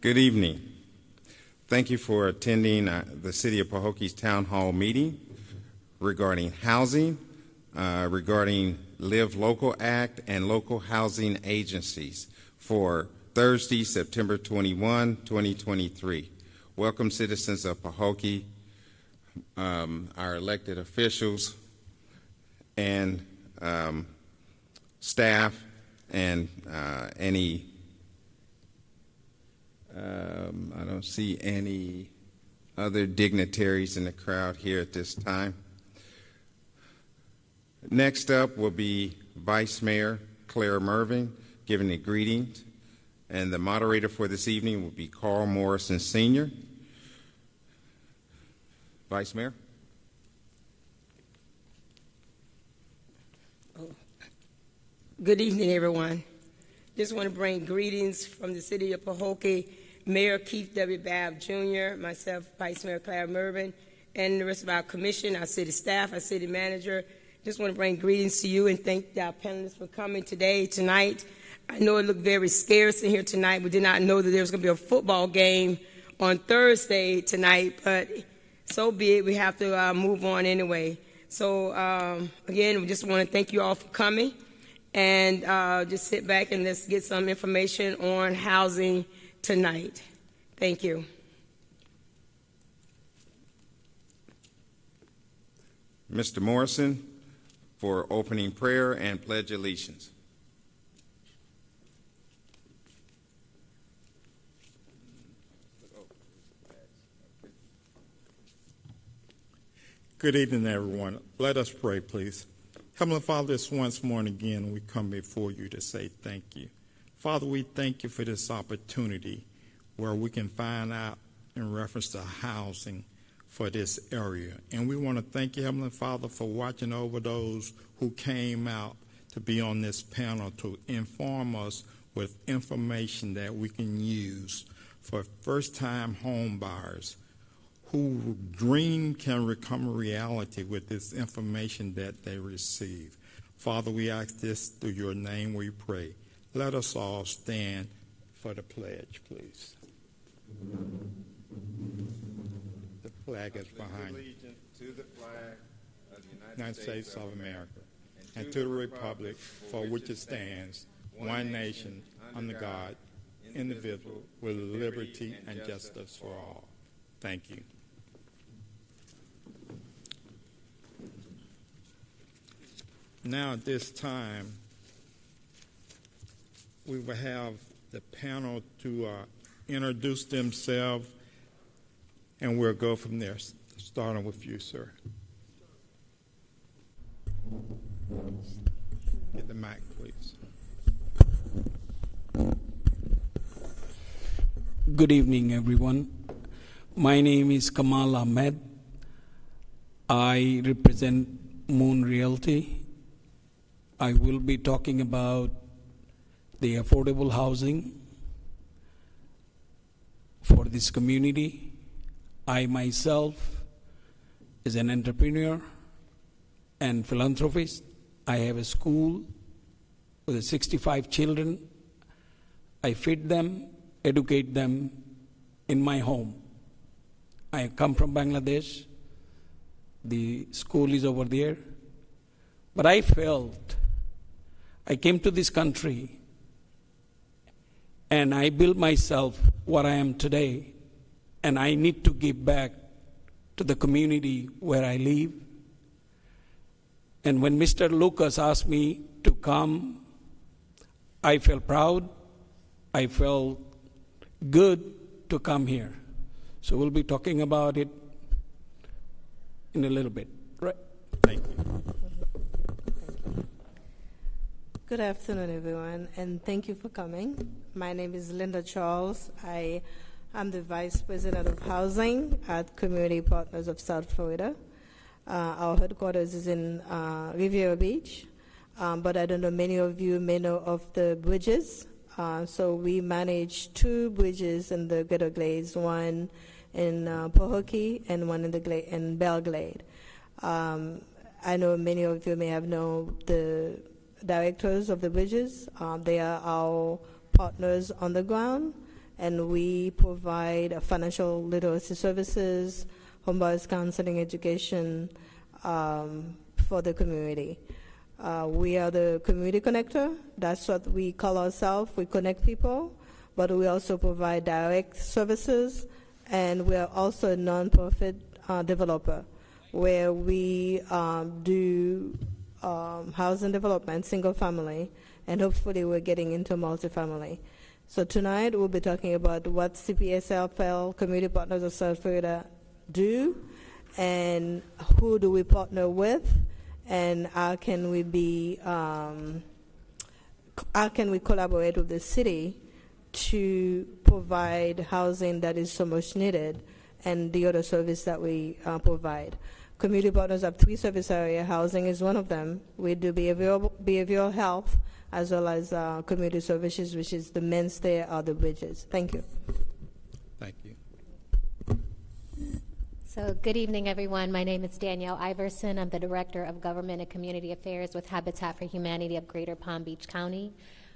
Good evening. Thank you for attending the City of Pahokee's Town Hall meeting regarding housing, regarding Live Local Act and local housing agencies for Thursday, September 21, 2023. Welcome, citizens of Pahokee, our elected officials, and staff, and any I don't see any other dignitaries in the crowd here at this time. Next up will be Vice Mayor Claire Mervin giving the greetings, and the moderator for this evening will be Carl Morrison Sr. Vice Mayor. Good evening, everyone. Just want to bring greetings from the City of Pahokee, Mayor Keith W. Babb Jr., myself, Vice Mayor Claire Mervin, and the rest of our commission, our city staff, our city manager. Just want to bring greetings to you and thank our panelists for coming tonight. I know it looked very scarce in here tonight. We did not know that there was going to be a football game on Thursday tonight, but so be it. We have to move on anyway. So, again, we just want to thank you all for coming. And just sit back and let's get some information on housing tonight. Thank you. Mr. Morrison for opening prayer and pledge allegiance. Good evening, everyone. Let us pray, please. Heavenly Father, this once more and again, we come before you to say thank you. Father, we thank you for this opportunity where we can find out in reference to housing for this area. And we want to thank you, Heavenly Father, for watching over those who came out to be on this panel to inform us with information that we can use for first-time home buyers whose dream can become a reality with this information that they receive. Father, we ask this through your name we pray. Let us all stand for the pledge, please. The flag is behind you. To the flag of the United States of America, and to the republic for which it stands, one nation, under God, indivisible, with liberty and justice for all. Thank you. Now at this time, we will have the panel to introduce themselves, and we'll go from there, starting with you, sir. Get the mic, please. Good evening, everyone. My name is Kamal Ahmed. I represent Moon Realty. I will be talking about the affordable housing for this community. I myself is an entrepreneur and philanthropist. I have a school with 65 children. I feed them, educate them in my home. I come from Bangladesh. The school is over there. But I felt I came to this country and I built myself what I am today, and I need to give back to the community where I live. And when Mr. Lucas asked me to come, I felt proud. I felt good to come here. So we'll be talking about it in a little bit. Right? Thank you. Good afternoon, everyone, and thank you for coming. My name is Linda Charles. I am the Vice President of Housing at Community Partners of South Florida. Our headquarters is in Riviera Beach, but I don't know, many of you may know of the bridges. So we manage 2 bridges in the Greater Glades, one in Pahokee and one in Belglade. I know many of you may have known the directors of the bridges. They are our partners on the ground, and we provide financial literacy services, homebuyers counseling, education for the community. We are the community connector. That's what we call ourselves. We connect people, but we also provide direct services, and we are also a nonprofit developer where we do housing development, single family, and hopefully we're getting into multifamily. So tonight we'll be talking about what CPSLFL, Community Partners of South Florida, do, and who do we partner with, and how can we collaborate with the city to provide housing that is so much needed and the other service that we provide. Community Partners have 3 service areas. Housing is one of them. We do behavioral health as well as community services, which is the mainstay of the bridges. Thank you. Thank you. So good evening, everyone. My name is Danielle Iverson. I'm the Director of Government and Community Affairs with Habitat for Humanity of Greater Palm Beach County.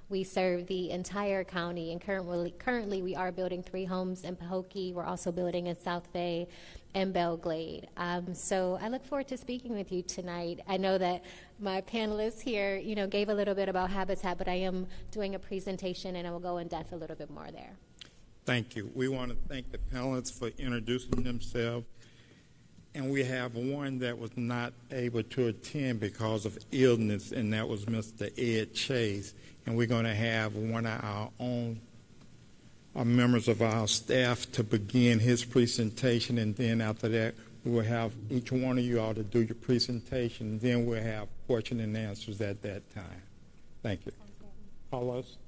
We serve the entire county, and currently we are building 3 homes in Pahokee. We're also building in South Bay and Belglade. So I look forward to speaking with you tonight. I know that my panelists here, gave a little bit about Habitat, but I am doing a presentation, and I will go in depth a little bit more there. Thank you. We want to thank the panelists for introducing themselves. And we have one that was not able to attend because of illness, and that was Mr. Ed Chase. And we're going to have one of our own members of our staff to begin his presentation, and then after that, we will have each one of you all to do your presentation, and then we'll have question and answers at that time. Thank you. Carlos?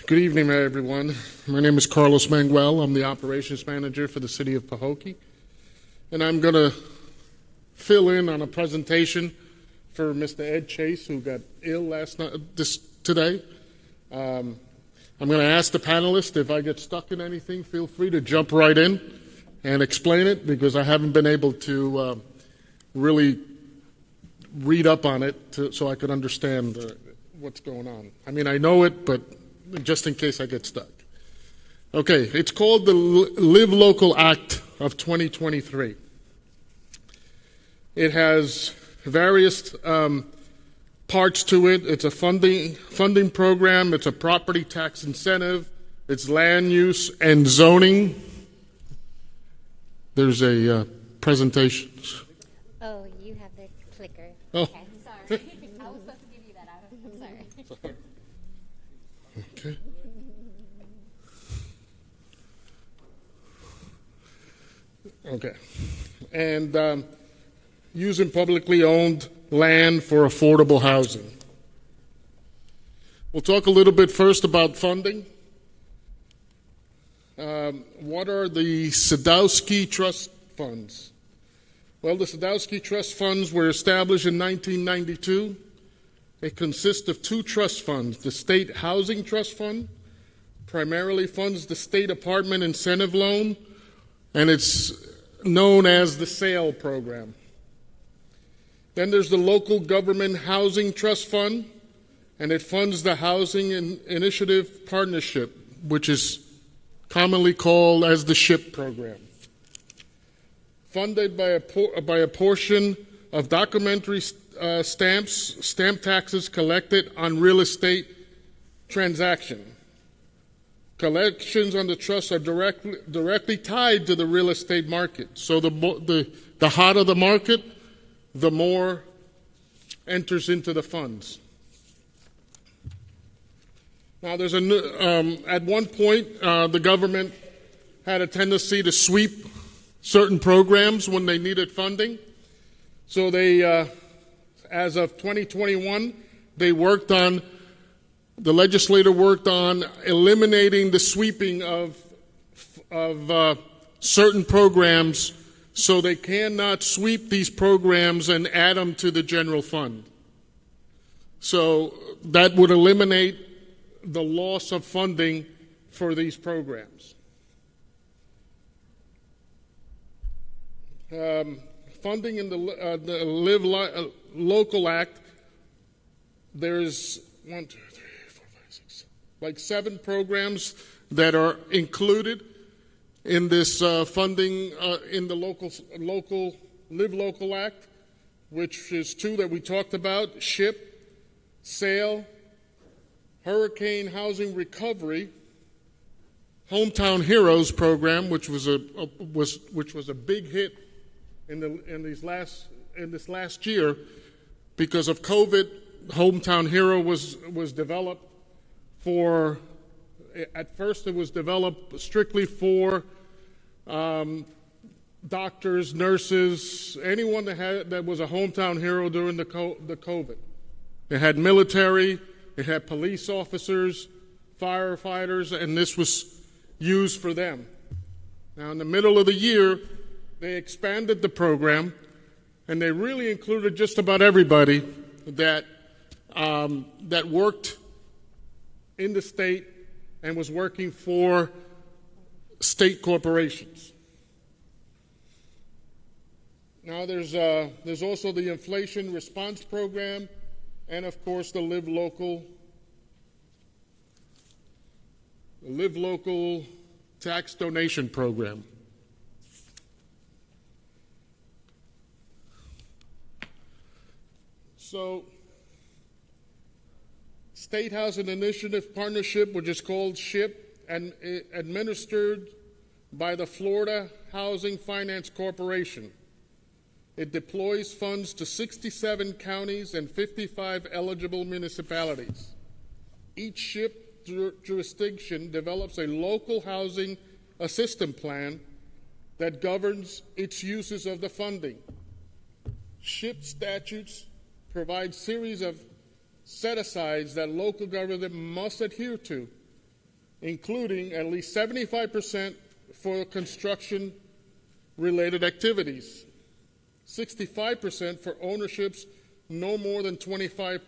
Good evening, everyone. My name is Carlos Manguel. I'm the operations manager for the city of Pahokee, and I'm going to fill in on a presentation for Mr. Ed Chase, who got ill today. I'm going to ask the panelists if I get stuck in anything, feel free to jump right in and explain it, because I haven't been able to really read up on it so I could understand what's going on. I mean, I know it, but just in case I get stuck. Okay, it's called the Live Local Act of 2023. It has various parts to it. It's a funding program. It's a property tax incentive. It's land use and zoning. There's a presentation. Oh, you have the clicker. Oh. Okay, sorry. I was supposed to give you that. I'm sorry. Okay. Okay. And using publicly owned land for affordable housing. We'll talk a little bit first about funding. What are the Sadowski Trust Funds? Well, the Sadowski Trust Funds were established in 1992. It consists of 2 trust funds. The State Housing Trust Fund primarily funds the State Apartment Incentive Loan, and it's known as the SAIL program. Then there's the Local Government Housing Trust Fund, and it funds the Housing Initiative Partnership, which is commonly called as the SHIP program. Funded by a portion of documentary stamp taxes collected on real estate transaction. Collections on the trust are directly tied to the real estate market. So the hotter the market, the more enters into the funds. Now, there's at one point, the government had a tendency to sweep certain programs when they needed funding. So they, as of 2021, they worked on the legislator worked on eliminating the sweeping of certain programs, so they cannot sweep these programs and add them to the general fund. So that would eliminate the loss of funding for these programs. Funding in the Live Local Act, there's 1, 2, 3, 4, 5, 6, like 7 programs that are included in this funding in the local Live Local Act, which is 2 that we talked about: SHIP, SAIL, Hurricane Housing Recovery, Hometown Heroes program, which was a big hit in this last year because of COVID. Hometown Hero was developed for. At first, it was developed strictly for doctors, nurses, anyone that was a hometown hero during the COVID. It had military, it had police officers, firefighters, and this was used for them. Now, in the middle of the year, they expanded the program, and they really included just about everybody that worked in the state and was working for state corporations. Now there's also the Inflation Response Program, and of course the Live Local Tax Donation Program. So, State Housing Initiative Partnership, which is called SHIP, and administered by the Florida Housing Finance Corporation. It deploys funds to 67 counties and 55 eligible municipalities. Each SHIP jurisdiction develops a local housing assistance plan that governs its uses of the funding. SHIP statutes provide series of set-asides that local government must adhere to, including at least 75% for construction-related activities, 65% for ownerships, no more than 25%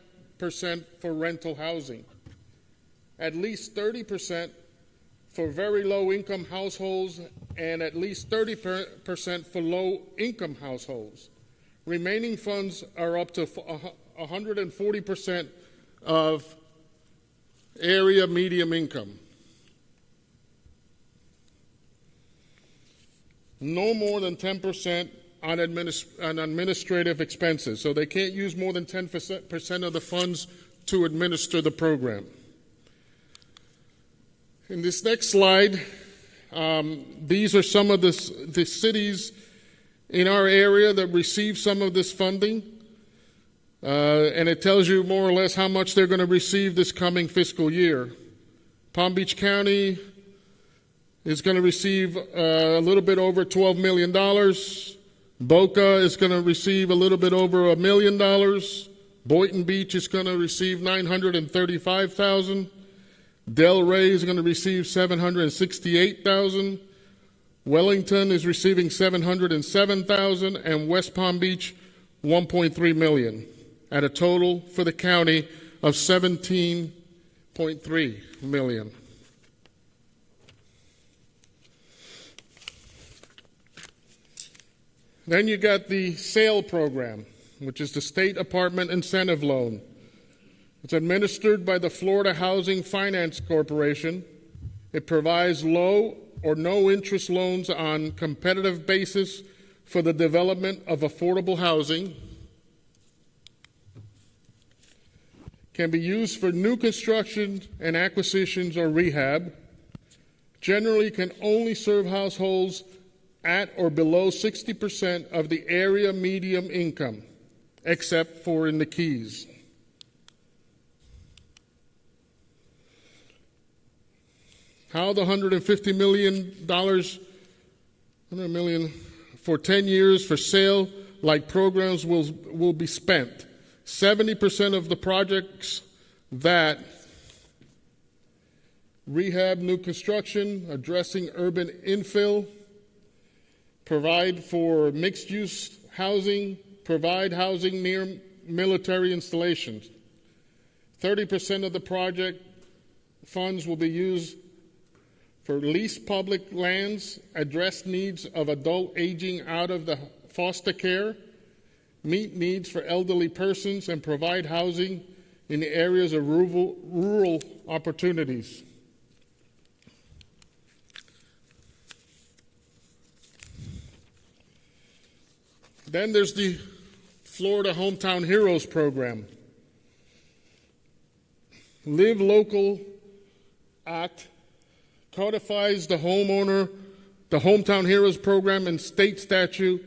for rental housing, at least 30% for very low-income households, and at least 30% for low-income households. Remaining funds are up to 140% of area median income. No more than 10% on administrative expenses. So they can't use more than 10% of the funds to administer the program. In this next slide, these are some of the cities in our area that receive some of this funding. And it tells you more or less how much they're going to receive this coming fiscal year. Palm Beach County is going to receive a little bit over $12 million. Boca is going to receive a little bit over $1 million. Boynton Beach is going to receive $935,000. Delray is going to receive $768,000. Wellington is receiving $707,000, and West Palm Beach $1.3 million, at a total for the county of $17.3 million. Then you got the SAIL program, which is the State Apartment Incentive Loan. It's administered by the Florida Housing Finance Corporation. It provides low or no interest loans on competitive basis for the development of affordable housing. Can be used for new construction and acquisitions or rehab. Generally can only serve households at or below 60% of the area median income, except for in the Keys. How the $150 million, $100 million for 10 years for SAIL-like programs will be spent. 70% of the projects that rehab new construction, addressing urban infill, provide for mixed-use housing, provide housing near military installations. 30% of the project funds will be used for leased public lands, address needs of adult aging out of the foster care, meet needs for elderly persons, and provide housing in the areas of rural opportunities. Then there's the Florida Hometown Heroes program. Live Local Act codifies the Hometown Heroes program in state statute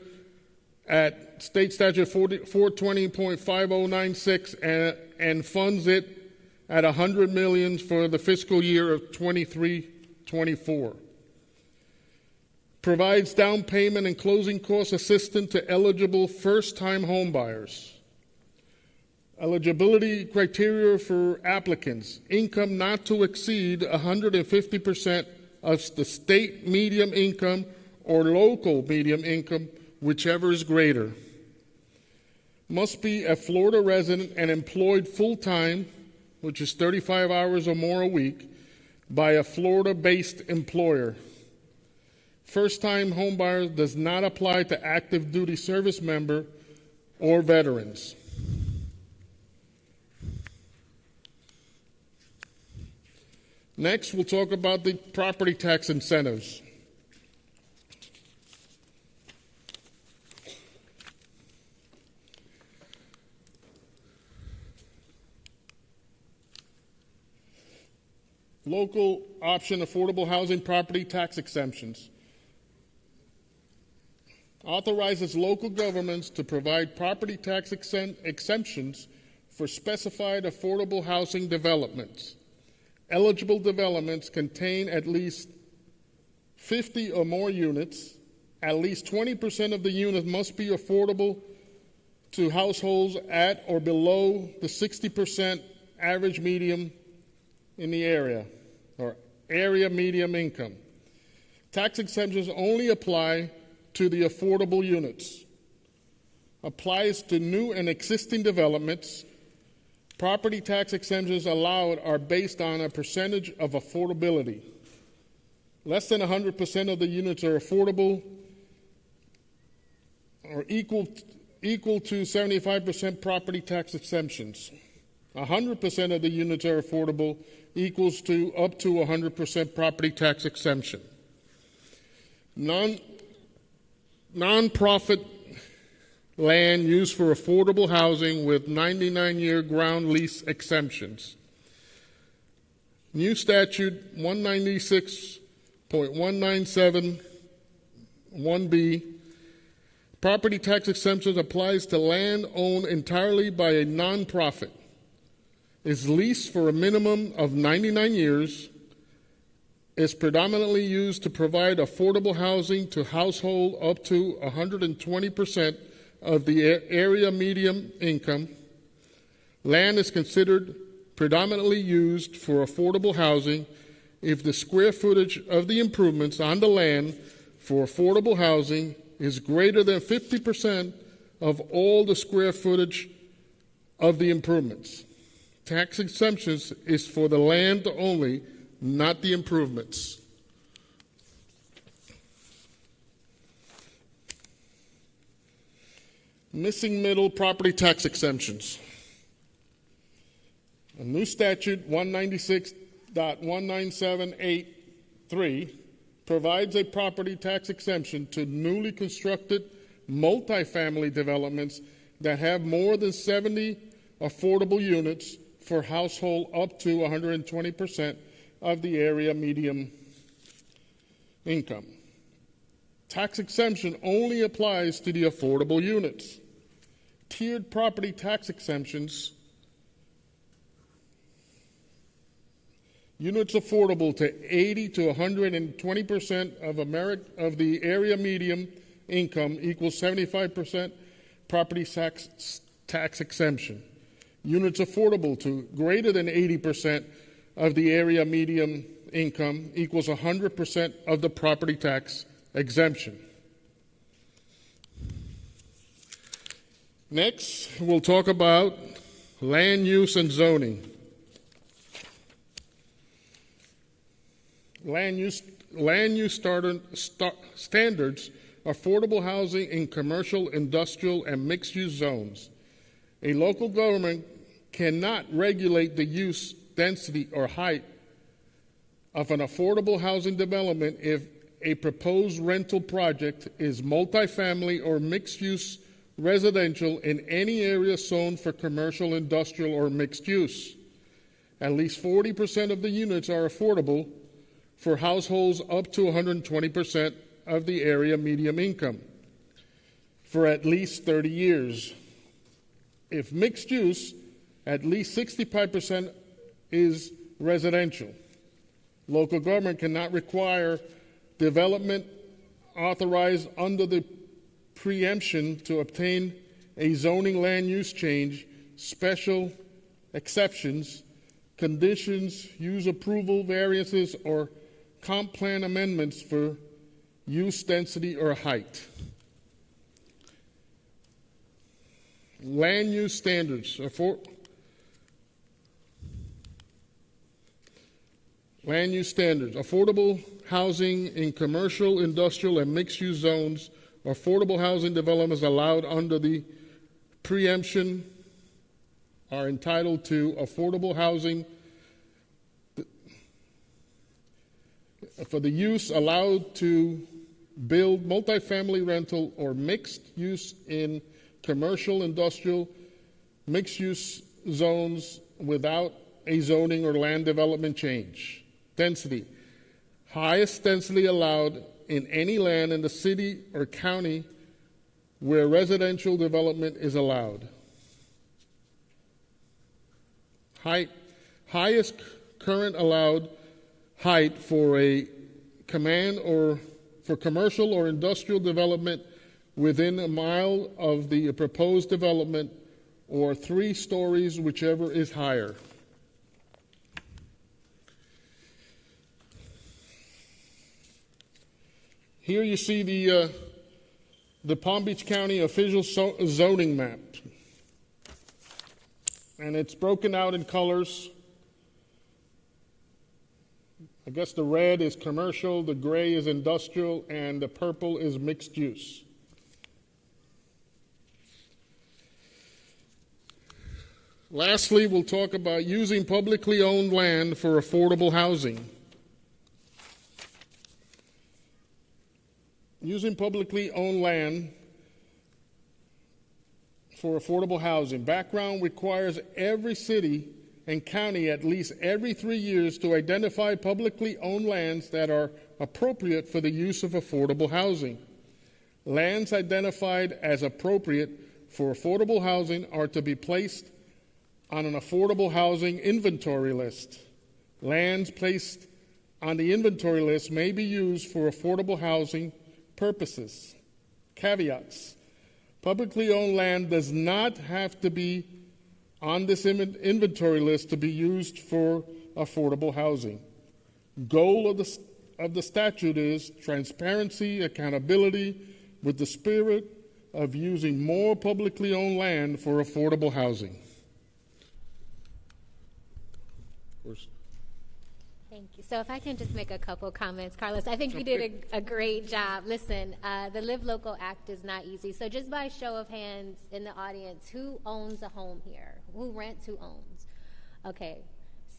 at State Statute 420.5096 and funds it at $100 million for the fiscal year of 23-24. Provides down payment and closing cost assistance to eligible first-time homebuyers. Eligibility criteria for applicants: income not to exceed 150% of the state median income or local median income, whichever is greater. Must be a Florida resident and employed full-time, which is 35 hours or more a week, by a Florida-based employer. First-time homebuyer does not apply to active duty service member or veterans. Next, we'll talk about the property tax incentives. Local option affordable housing property tax exemptions. Authorizes local governments to provide property tax exemptions for specified affordable housing developments. Eligible developments contain at least 50 or more units. At least 20% of the units must be affordable to households at or below the 60% average median in the area, or area median income. Tax exemptions only apply to the affordable units. Applies to new and existing developments. Property tax exemptions allowed are based on a percentage of affordability. Less than 100% of the units are affordable or equal to 75% property tax exemptions. 100% of the units are affordable equals to up to 100% property tax exemption. Non-profit land used for affordable housing with 99-year ground lease exemptions. New statute 196.197(1)(b). Property tax exemptions applies to land owned entirely by a nonprofit. Is leased for a minimum of 99 years. Is predominantly used to provide affordable housing to households up to 120% of the area median income. Land is considered predominantly used for affordable housing if the square footage of the improvements on the land for affordable housing is greater than 50% of all the square footage of the improvements. Tax exemptions is for the land only, not the improvements. Missing middle property tax exemptions. A new statute 196.19783 provides a property tax exemption to newly constructed multifamily developments that have more than 70 affordable units for household up to 120% of the area median income. Tax exemption only applies to the affordable units. Tiered property tax exemptions. Units affordable to 80 to 120% of the area median income equals 75% property tax exemption. Units affordable to greater than 80% of the area median income equals 100% of the property tax exemption. Next, we'll talk about land use and zoning. Land use standards, affordable housing in commercial, industrial, and mixed-use zones. A local government cannot regulate the use, density, or height of an affordable housing development if a proposed rental project is multifamily or mixed-use residential in any area zoned for commercial, industrial, or mixed use. At least 40% of the units are affordable for households up to 120% of the area median income for at least 30 years. If mixed use, at least 65% is residential. Local government cannot require development authorized under the preemption to obtain a zoning land use change, special exceptions, conditions, use approval variances, or comp plan amendments for use, density, or height. Land use standards affordable housing in commercial, industrial, and mixed-use zones. Affordable housing developments allowed under the preemption are entitled to affordable housing for the use allowed to build multifamily rental or mixed use in commercial, industrial, mixed-use zones without a zoning or land development change. Density. Highest density allowed in any land in the city or county where residential development is allowed. Height. Highest current allowed height for a command or for commercial or industrial development within a mile of the proposed development, or 3 stories, whichever is higher. Here you see the Palm Beach County official zoning map, and it's broken out in colors. I guess the red is commercial, the gray is industrial, and the purple is mixed use. Lastly, we'll talk about using publicly owned land for affordable housing. Using publicly owned land for affordable housing. Background requires every city and county at least every 3 years to identify publicly owned lands that are appropriate for the use of affordable housing. Lands identified as appropriate for affordable housing are to be placed on an affordable housing inventory list. Lands placed on the inventory list may be used for affordable housing purposes. Caveats. Publicly owned land does not have to be on this inventory list to be used for affordable housing. Goal of the statute is transparency, accountability, with the spirit of using more publicly owned land for affordable housing. Thank you. So if I can just make a couple comments, Carlos, I think you did a great job. Listen, the Live Local Act is not easy. So just by show of hands in the audience, who owns a home here? Who rents, who owns? Okay.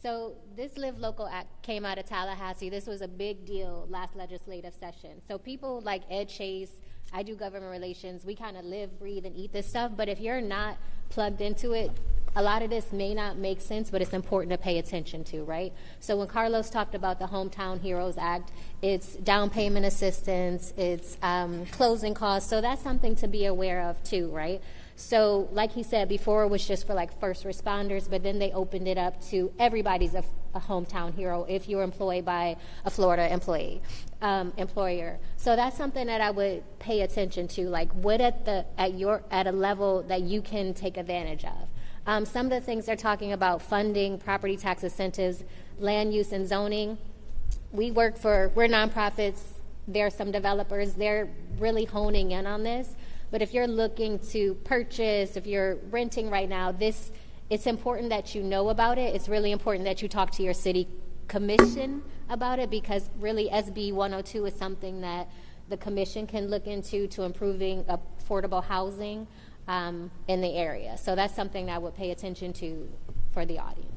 So this Live Local Act came out of Tallahassee. This was a big deal last legislative session. So people like Ed Chase, I do government relations, we kind of live, breathe, and eat this stuff. But if you're not plugged into it, a lot of this may not make sense, but it's important to pay attention to, right? So when Carlos talked about the Hometown Heroes Act, it's down payment assistance, it's closing costs. So that's something to be aware of too, right? So like he said, before it was just for like first responders, but then they opened it up to everybody's a hometown hero if you're employed by a Florida employer. So that's something that I would pay attention to, like what at a level that you can take advantage of. Some of the things they're talking about: funding, property tax incentives, land use and zoning. we're nonprofits. There are some developers. They're really honing in on this. But if you're looking to purchase, if you're renting right now, it's important that you know about it. It's really important that you talk to your city commission about it, because really SB 102 is something that the commission can look into to improving affordable housing in the area. So that's something that I would pay attention to for the audience.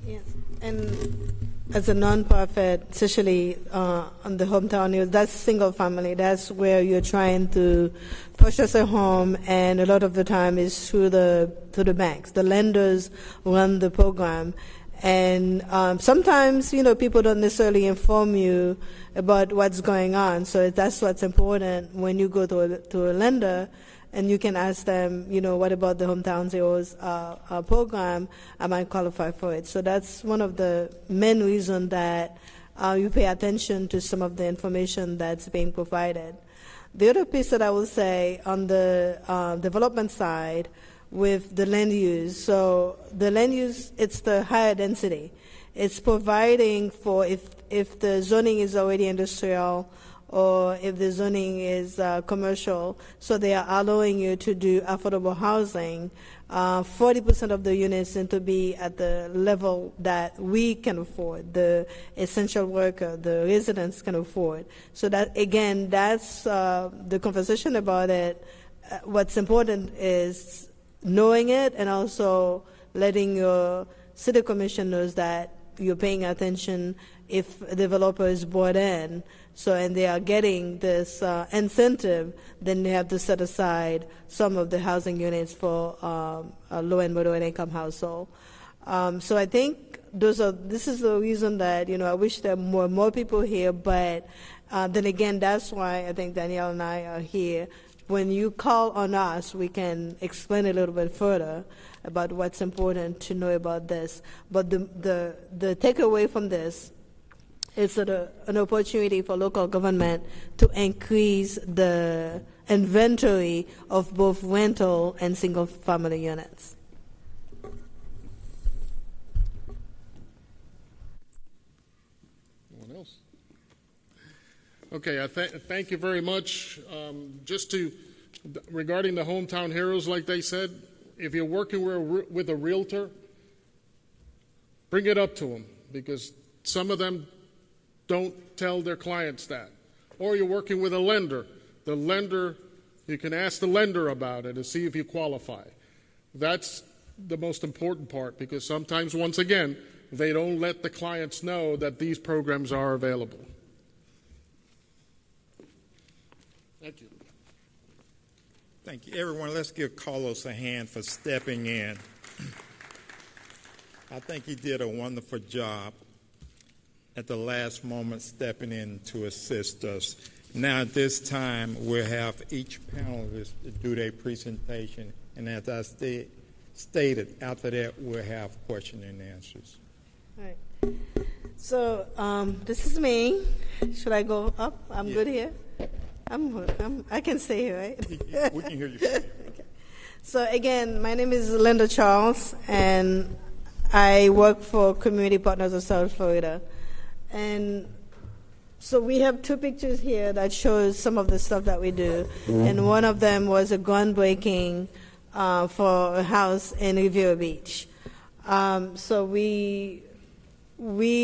Yes, and as a nonprofit, especially on the hometown news, that's single family. That's where you're trying to purchase a home, and a lot of the time is through the banks. The lenders run the program, and sometimes people don't necessarily inform you about what's going on. So that's what's important when you go to a lender. And you can ask them, what about the Hometown Zeros program? Am I qualified for it? So that's one of the main reasons that you pay attention to some of the information that's being provided. The other piece that I will say on the development side with the land use, so the land use, it's the higher density. It's providing for if the zoning is already industrial, or if the zoning is commercial, so they are allowing you to do affordable housing. 40% of the units need to be at the level that we can afford, the essential worker, the residents can afford. So that, again, that's the conversation about it. What's important is knowing it and also letting your city commission knows that you're paying attention if a developer is brought in. So, and they are getting this incentive, then they have to set aside some of the housing units for a low and moderate income household. So I think this is the reason that, I wish there were more people here, but then again, that's why I think Danielle and I are here. When you call on us, we can explain a little bit further about what's important to know about this. But the takeaway from this, it's an opportunity for local government to increase the inventory of both rental and single-family units. Anyone else? Okay, I thank you very much. Regarding the Hometown Heroes, like they said, if you're working with a realtor, bring it up to them, because some of them don't tell their clients that. Or you're working with a lender. The lender, you can ask the lender about it and see if you qualify. That's the most important part, because sometimes, once again, they don't let the clients know that these programs are available. Thank you. Thank you. Everyone, let's give Carlos a hand for stepping in. I think he did a wonderful job at the last moment stepping in to assist us. Now at this time, we'll have each panelist do their presentation, and as I stated, after that we'll have question and answers. All right. So this is me. Should I go up? I'm good here? I can stay here, right? We can hear you. Okay. So again, my name is Linda Charles, and I work for Community Partners of South Florida. And so we have two pictures here that shows some of the stuff that we do. And one of them was a groundbreaking for a house in Riviera Beach. So we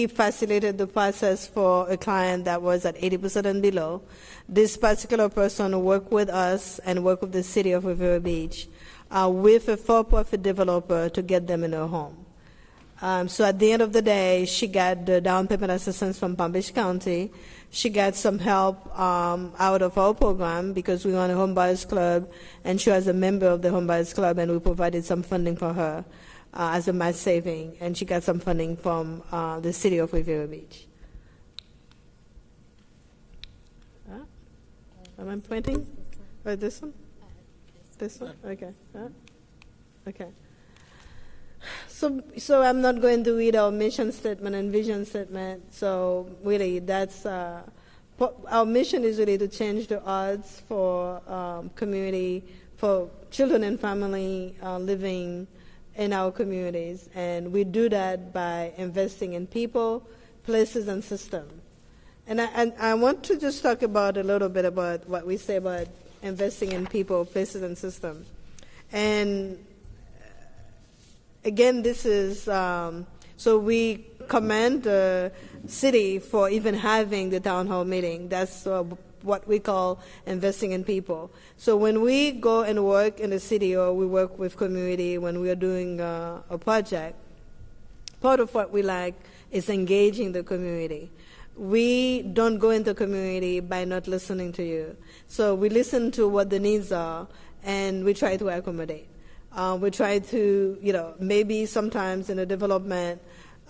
facilitated the process for a client that was at 80% and below. This particular person worked with us and worked with the city of Riviera Beach with a for-profit developer to get them in a home. So at the end of the day, she got the down payment assistance from Palm Beach County. She got some help out of our program because we run a home buyers club, and she was a member of the home buyers club, and we provided some funding for her as a match saving, and she got some funding from the city of Riviera Beach. Am I pointing? Oh, this one? This one? Okay. Okay. So I'm not going to read our mission statement and vision statement. So really, that's our mission is really to change the odds for community, for children and family living in our communities, and we do that by investing in people, places, and systems. And I want to just talk about a little bit about what we say about investing in people, places, and systems. And again, this is, so we commend the city for even having the town hall meeting. That's what we call investing in people. So when we go and work in the city or we work with community when we are doing a project, part of what we like is engaging the community. We don't go into community by not listening to you. So we listen to what the needs are, and we try to accommodate. We try to, maybe sometimes in a development,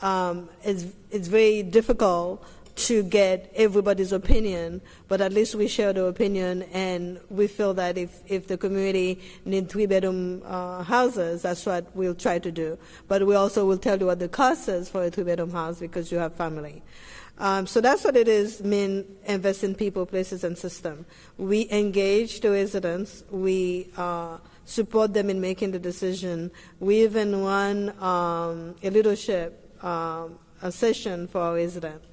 it's very difficult to get everybody's opinion, but at least we share the opinion, and we feel that if the community needs 3-bedroom houses, that's what we'll try to do. But we also will tell you what the cost is for a 3-bedroom house because you have family. So that's what it is, mean invest in people, places, and system. We engage the residents. We support them in making the decision. We even run a leadership a session for our residents.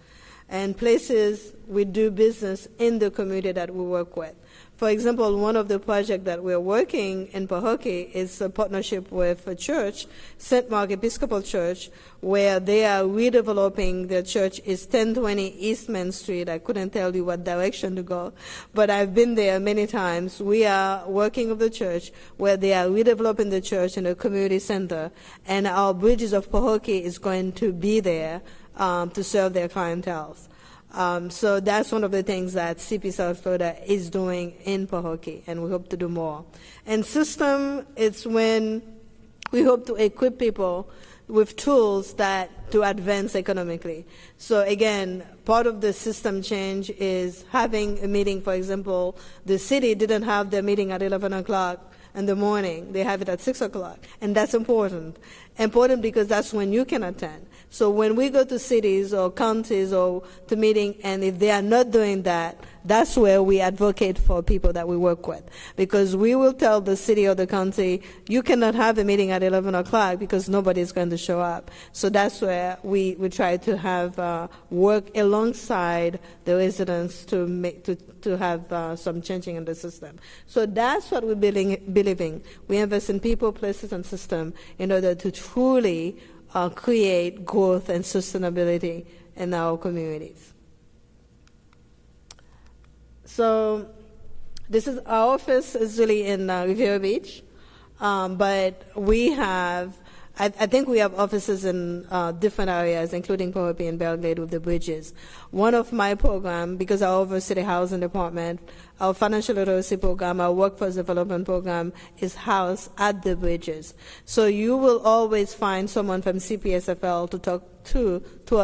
And places, we do business in the community that we work with. For example, one of the projects that we're working in Pahokee is a partnership with a church, St. Mark Episcopal Church, where they are redeveloping their church. Is 1020 East Main Street. I couldn't tell you what direction to go, but I've been there many times. We are working with the church where they are redeveloping the church in a community center, and our Bridges of Pahokee is going to be there to serve their clientele. So that's one of the things that CP South Florida is doing in Pahokee, and we hope to do more. And system, it's when we hope to equip people with tools to advance economically. So again, part of the system change is having a meeting. For example, the city didn't have their meeting at 11 o'clock in the morning. They have it at 6 o'clock, and that's important. Important because that's when you can attend. So when we go to cities or counties or to meeting, and if they are not doing that, that's where we advocate for people that we work with. Because we will tell the city or the county, you cannot have a meeting at 11 o'clock because nobody is going to show up. So that's where we try to have work alongside the residents to have some changing in the system. So that's what we believe in. We invest in people, places, and system in order to truly create growth and sustainability in our communities. So this is our office is really in Riviera Beach, but we have, I think we have offices in different areas, including Pahokee and Belgrade with the bridges. One of my program, because I oversee the housing department, our financial literacy program, our workforce development program is housed at the bridges. So you will always find someone from CPSFL to talk to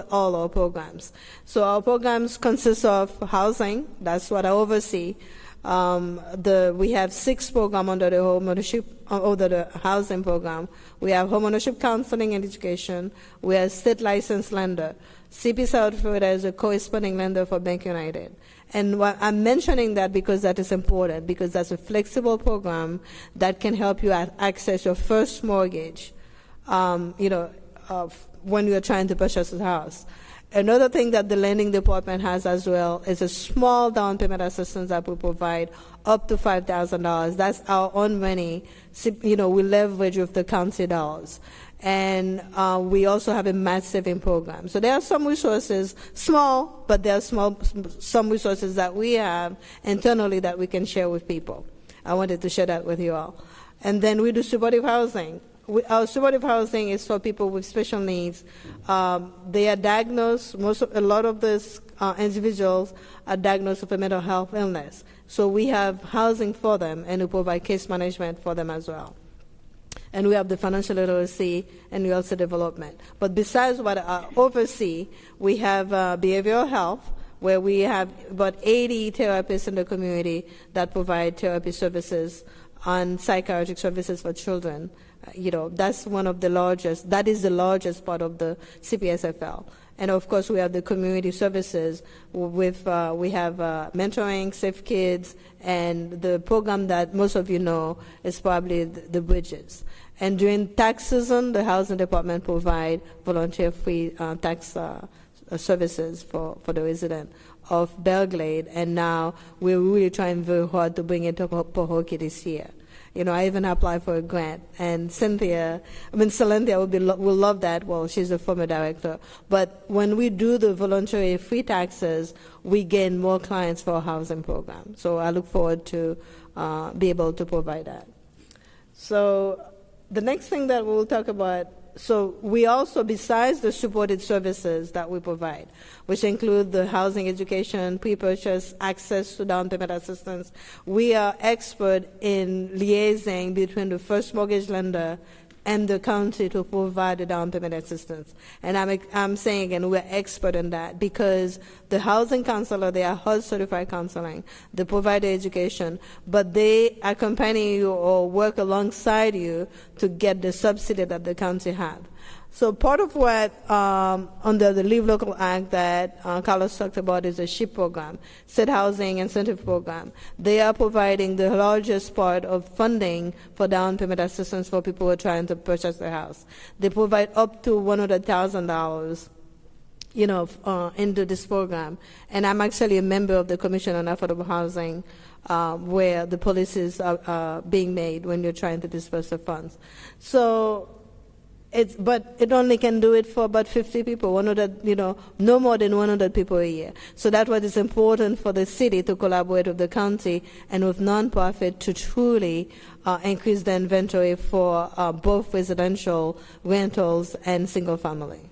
all our programs. So our programs consist of housing, that's what I oversee. We have 6 programs under the homeownership, under the housing program. We have homeownership counseling and education. We are state licensed lender. CP South Florida is a corresponding lender for Bank United. And I'm mentioning that because that is important, because that's a flexible program that can help you access your first mortgage, when you're trying to purchase a house. Another thing that the lending department has as well is a small down payment assistance that we provide up to $5,000. That's our own money. We leverage with the county dollars. And we also have a mass saving program. So there are some resources, small, but there are some resources that we have internally that we can share with people. I wanted to share that with you all. And then we do supportive housing. Our supportive housing is for people with special needs. They are diagnosed, a lot of these individuals are diagnosed with a mental health illness. So we have housing for them, and we provide case management for them as well. And we have the financial literacy, and we also development. But besides what I oversee, we have behavioral health, where we have about 80 therapists in the community that provide therapy services and psychiatric services for children. That's one of the largest, that is the largest part of the CPSFL. And of course, we have the community services we have mentoring, Safe Kids, and the program that most of you know is probably the Bridges. And during tax season, the housing department provide volunteer-free tax services for the resident of Belglade, and now we're really trying very hard to bring it to Pahokee this year. You know, I even applied for a grant, and Cynthia will love that. Well, she's a former director. But when we do the voluntary free taxes, we gain more clients for our housing program. So I look forward to be able to provide that. So the next thing that we'll talk about, so we also, besides the supported services that we provide, which include the housing, education, pre-purchase, access to down payment assistance, we are expert in liaising between the first mortgage lender and the county to provide the down payment assistance. And I'm saying again, we're expert in that because the housing counselor, they are HUD certified counseling, they provide the education, but they accompany you or work alongside you to get the subsidy that the county have. So part of what under the Live Local Act that Carlos talked about is a SHIP program, State Housing Incentive Program. They are providing the largest part of funding for down payment assistance for people who are trying to purchase their house. They provide up to $100,000, you know, into this program. And I'm actually a member of the Commission on Affordable Housing, where the policies are being made when you're trying to disperse the funds. So. But it only can do it for about 50 people, 100, you know, no more than 100 people a year. So that's what is important for the city to collaborate with the county and with nonprofit to truly increase the inventory for both residential rentals and single family.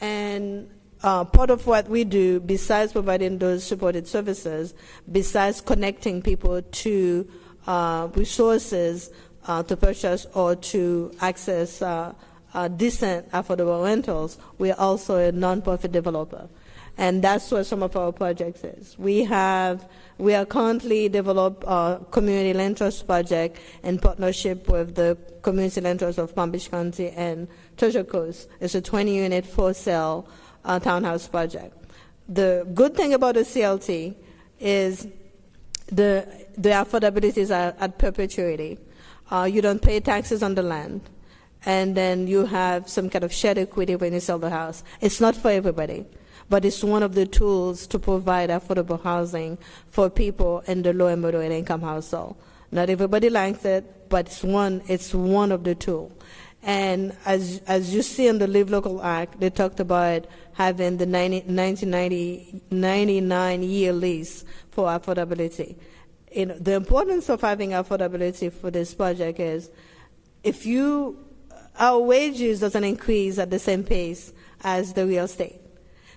And part of what we do, besides providing those supported services, besides connecting people to resources to purchase or to access decent, affordable rentals, we are also a nonprofit developer. And that's what some of our projects is. We are currently develop a community land trust project in partnership with the community land trust of Palm Beach County and Treasure Coast. It's a 20-unit for-sale townhouse project. The good thing about the CLT is the affordability is at perpetuity. You don't pay taxes on the land, and then you have some kind of shared equity when you sell the house. It's not for everybody, but it's one of the tools to provide affordable housing for people in the low and moderate income household. Not everybody likes it, but it's one of the tools. And as you see in the Live Local Act, they talked about having the 99-year lease for affordability. You know, the importance of having affordability for this project is our wages doesn't increase at the same pace as the real estate.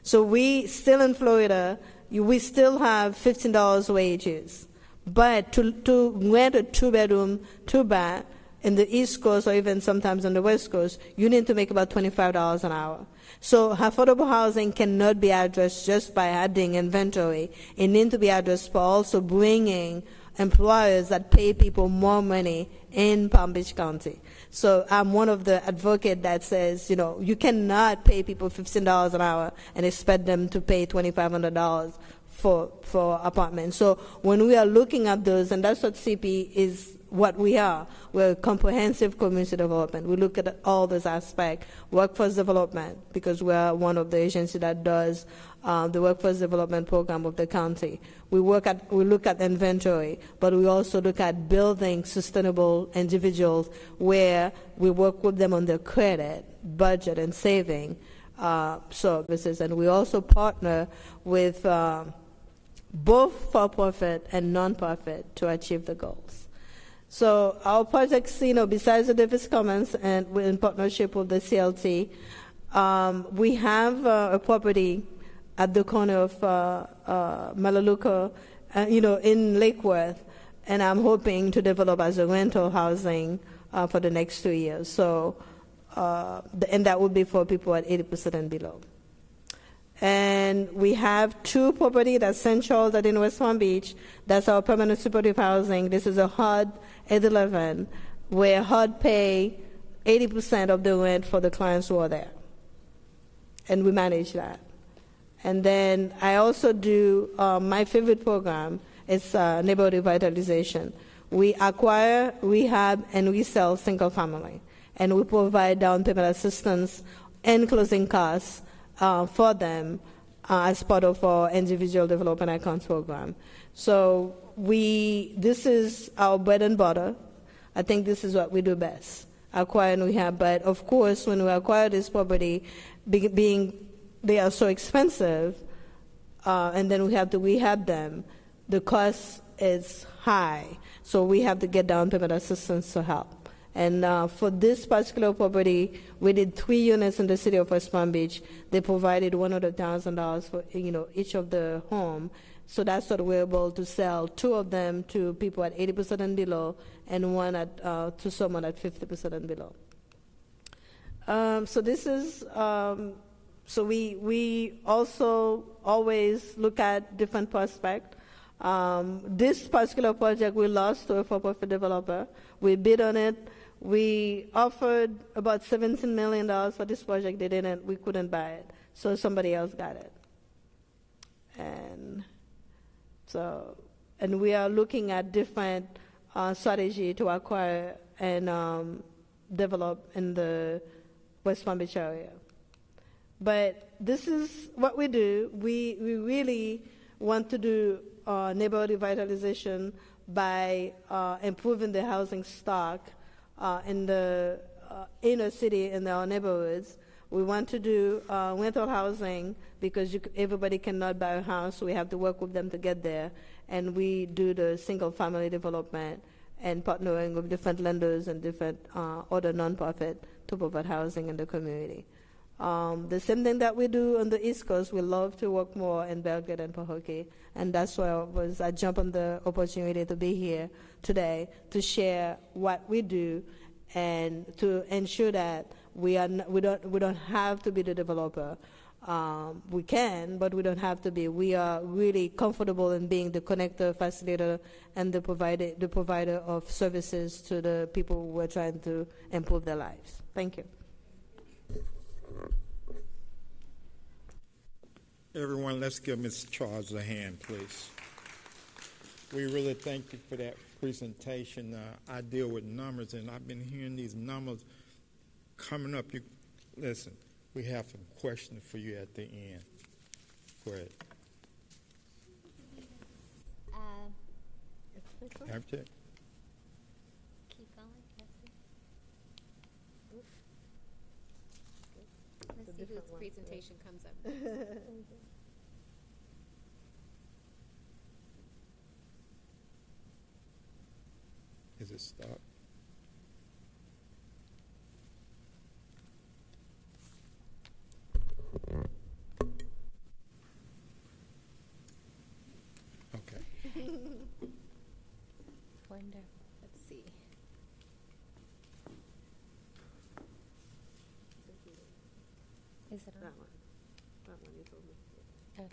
So we still in Florida, we still have $15 wages. But to rent a 2-bedroom, 2-bath in the East Coast or even sometimes on the West Coast, you need to make about $25 an hour. So affordable housing cannot be addressed just by adding inventory. It needs to be addressed by also bringing employers that pay people more money in Palm Beach County. So I'm one of the advocates that says, you know, you cannot pay people $15 an hour and expect them to pay $2,500 for apartments. So when we are looking at those, and that's what CP is, what we are. We're a comprehensive community development. We look at all those aspects. Workforce development, because we're one of the agencies that does the workforce development program of the county. We look at inventory, but we also look at building sustainable individuals where we work with them on their credit, budget, and saving services. And we also partner with both for-profit and non-profit to achieve the goals. So our projects, you know, besides the Davis Commons and we're in partnership with the CLT, we have a property at the corner of Malaluca, you know, in Lake Worth, and I'm hoping to develop as a rental housing for the next 2 years. So, and that would be for people at 80% and below. And we have 2 properties that's St. Charles that in West Palm Beach. That's our permanent supportive housing. This is a HUD 811, where HUD pay 80% of the rent for the clients who are there. And we manage that. And then I also do my favorite program. It's neighborhood revitalization. We acquire, rehab, and resell single family. And we provide down payment assistance and closing costs for them as part of our individual development accounts program. So this is our bread and butter. I think this is what we do best, acquire and rehab. But of course, when we acquire this property, being they are so expensive, and then we have to rehab them, the cost is high. So we have to get down payment assistance to help. And for this particular property, we did 3 units in the city of West Palm Beach. They provided $100,000 for each of the home. So that's what we're able to sell, 2 of them to people at 80% and below, and 1 to someone at 50% and below. So this is so we also always look at different prospects. This particular project we lost to a for-profit developer. We bid on it. We offered about $17 million for this project. We couldn't buy it, so somebody else got it. And we are looking at different strategy to acquire and develop in the West Palm Beach area. But this is what we do. We really want to do neighborhood revitalization by improving the housing stock in the inner city in our neighborhoods. We want to do rental housing because everybody cannot buy a house, so we have to work with them to get there. And we do the single-family development and partnering with different lenders and different other nonprofit to provide housing in the community. The same thing that we do on the East Coast, we love to work more in Belgrade and Pahokee, and that's why I jumped on the opportunity to be here today to share what we do and to ensure that we don't have to be the developer. We can, but we don't have to be. We are really comfortable in being the connector, facilitator, and the provider of services to the people who are trying to improve their lives. Thank you. Everyone, let's give Ms. Charles a hand, please. We really thank you for that presentation. I deal with numbers, and I've been hearing these numbers coming up. Listen, we have some questions for you at the end. Go ahead. Have a check. Keep going. Let's see whose presentation comes up. Is it stopped? Okay. Wonder. Let's see. Is it on? That one you told me. Okay.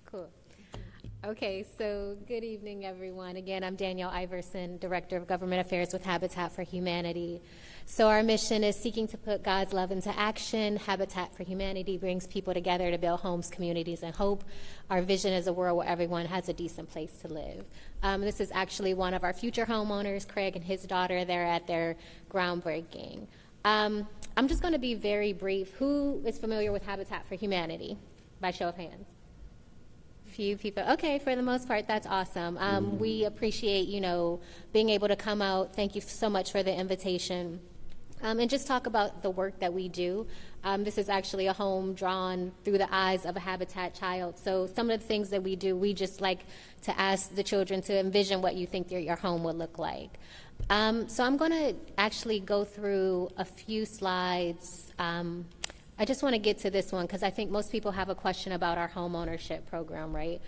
Cool. Okay, so good evening, everyone. Again, I'm Danielle Iverson, Director of Government Affairs with Habitat for Humanity. So our mission is seeking to put God's love into action. Habitat for Humanity brings people together to build homes, communities, and hope. Our vision is a world where everyone has a decent place to live. This is actually one of our future homeowners, Craig and his daughter. They're at their groundbreaking. I'm just going to be very brief. Who is familiar with Habitat for Humanity? By show of hands. Few people. Okay, for the most part, that's awesome. We appreciate, being able to come out. Thank you so much for the invitation. And just talk about the work that we do. This is actually a home drawn through the eyes of a Habitat child. So some of the things that we do, we just like to ask the children to envision what you think your home would look like. So I'm going to actually go through a few slides. I just want to get to this one because I think most people have a question about our home ownership program, right?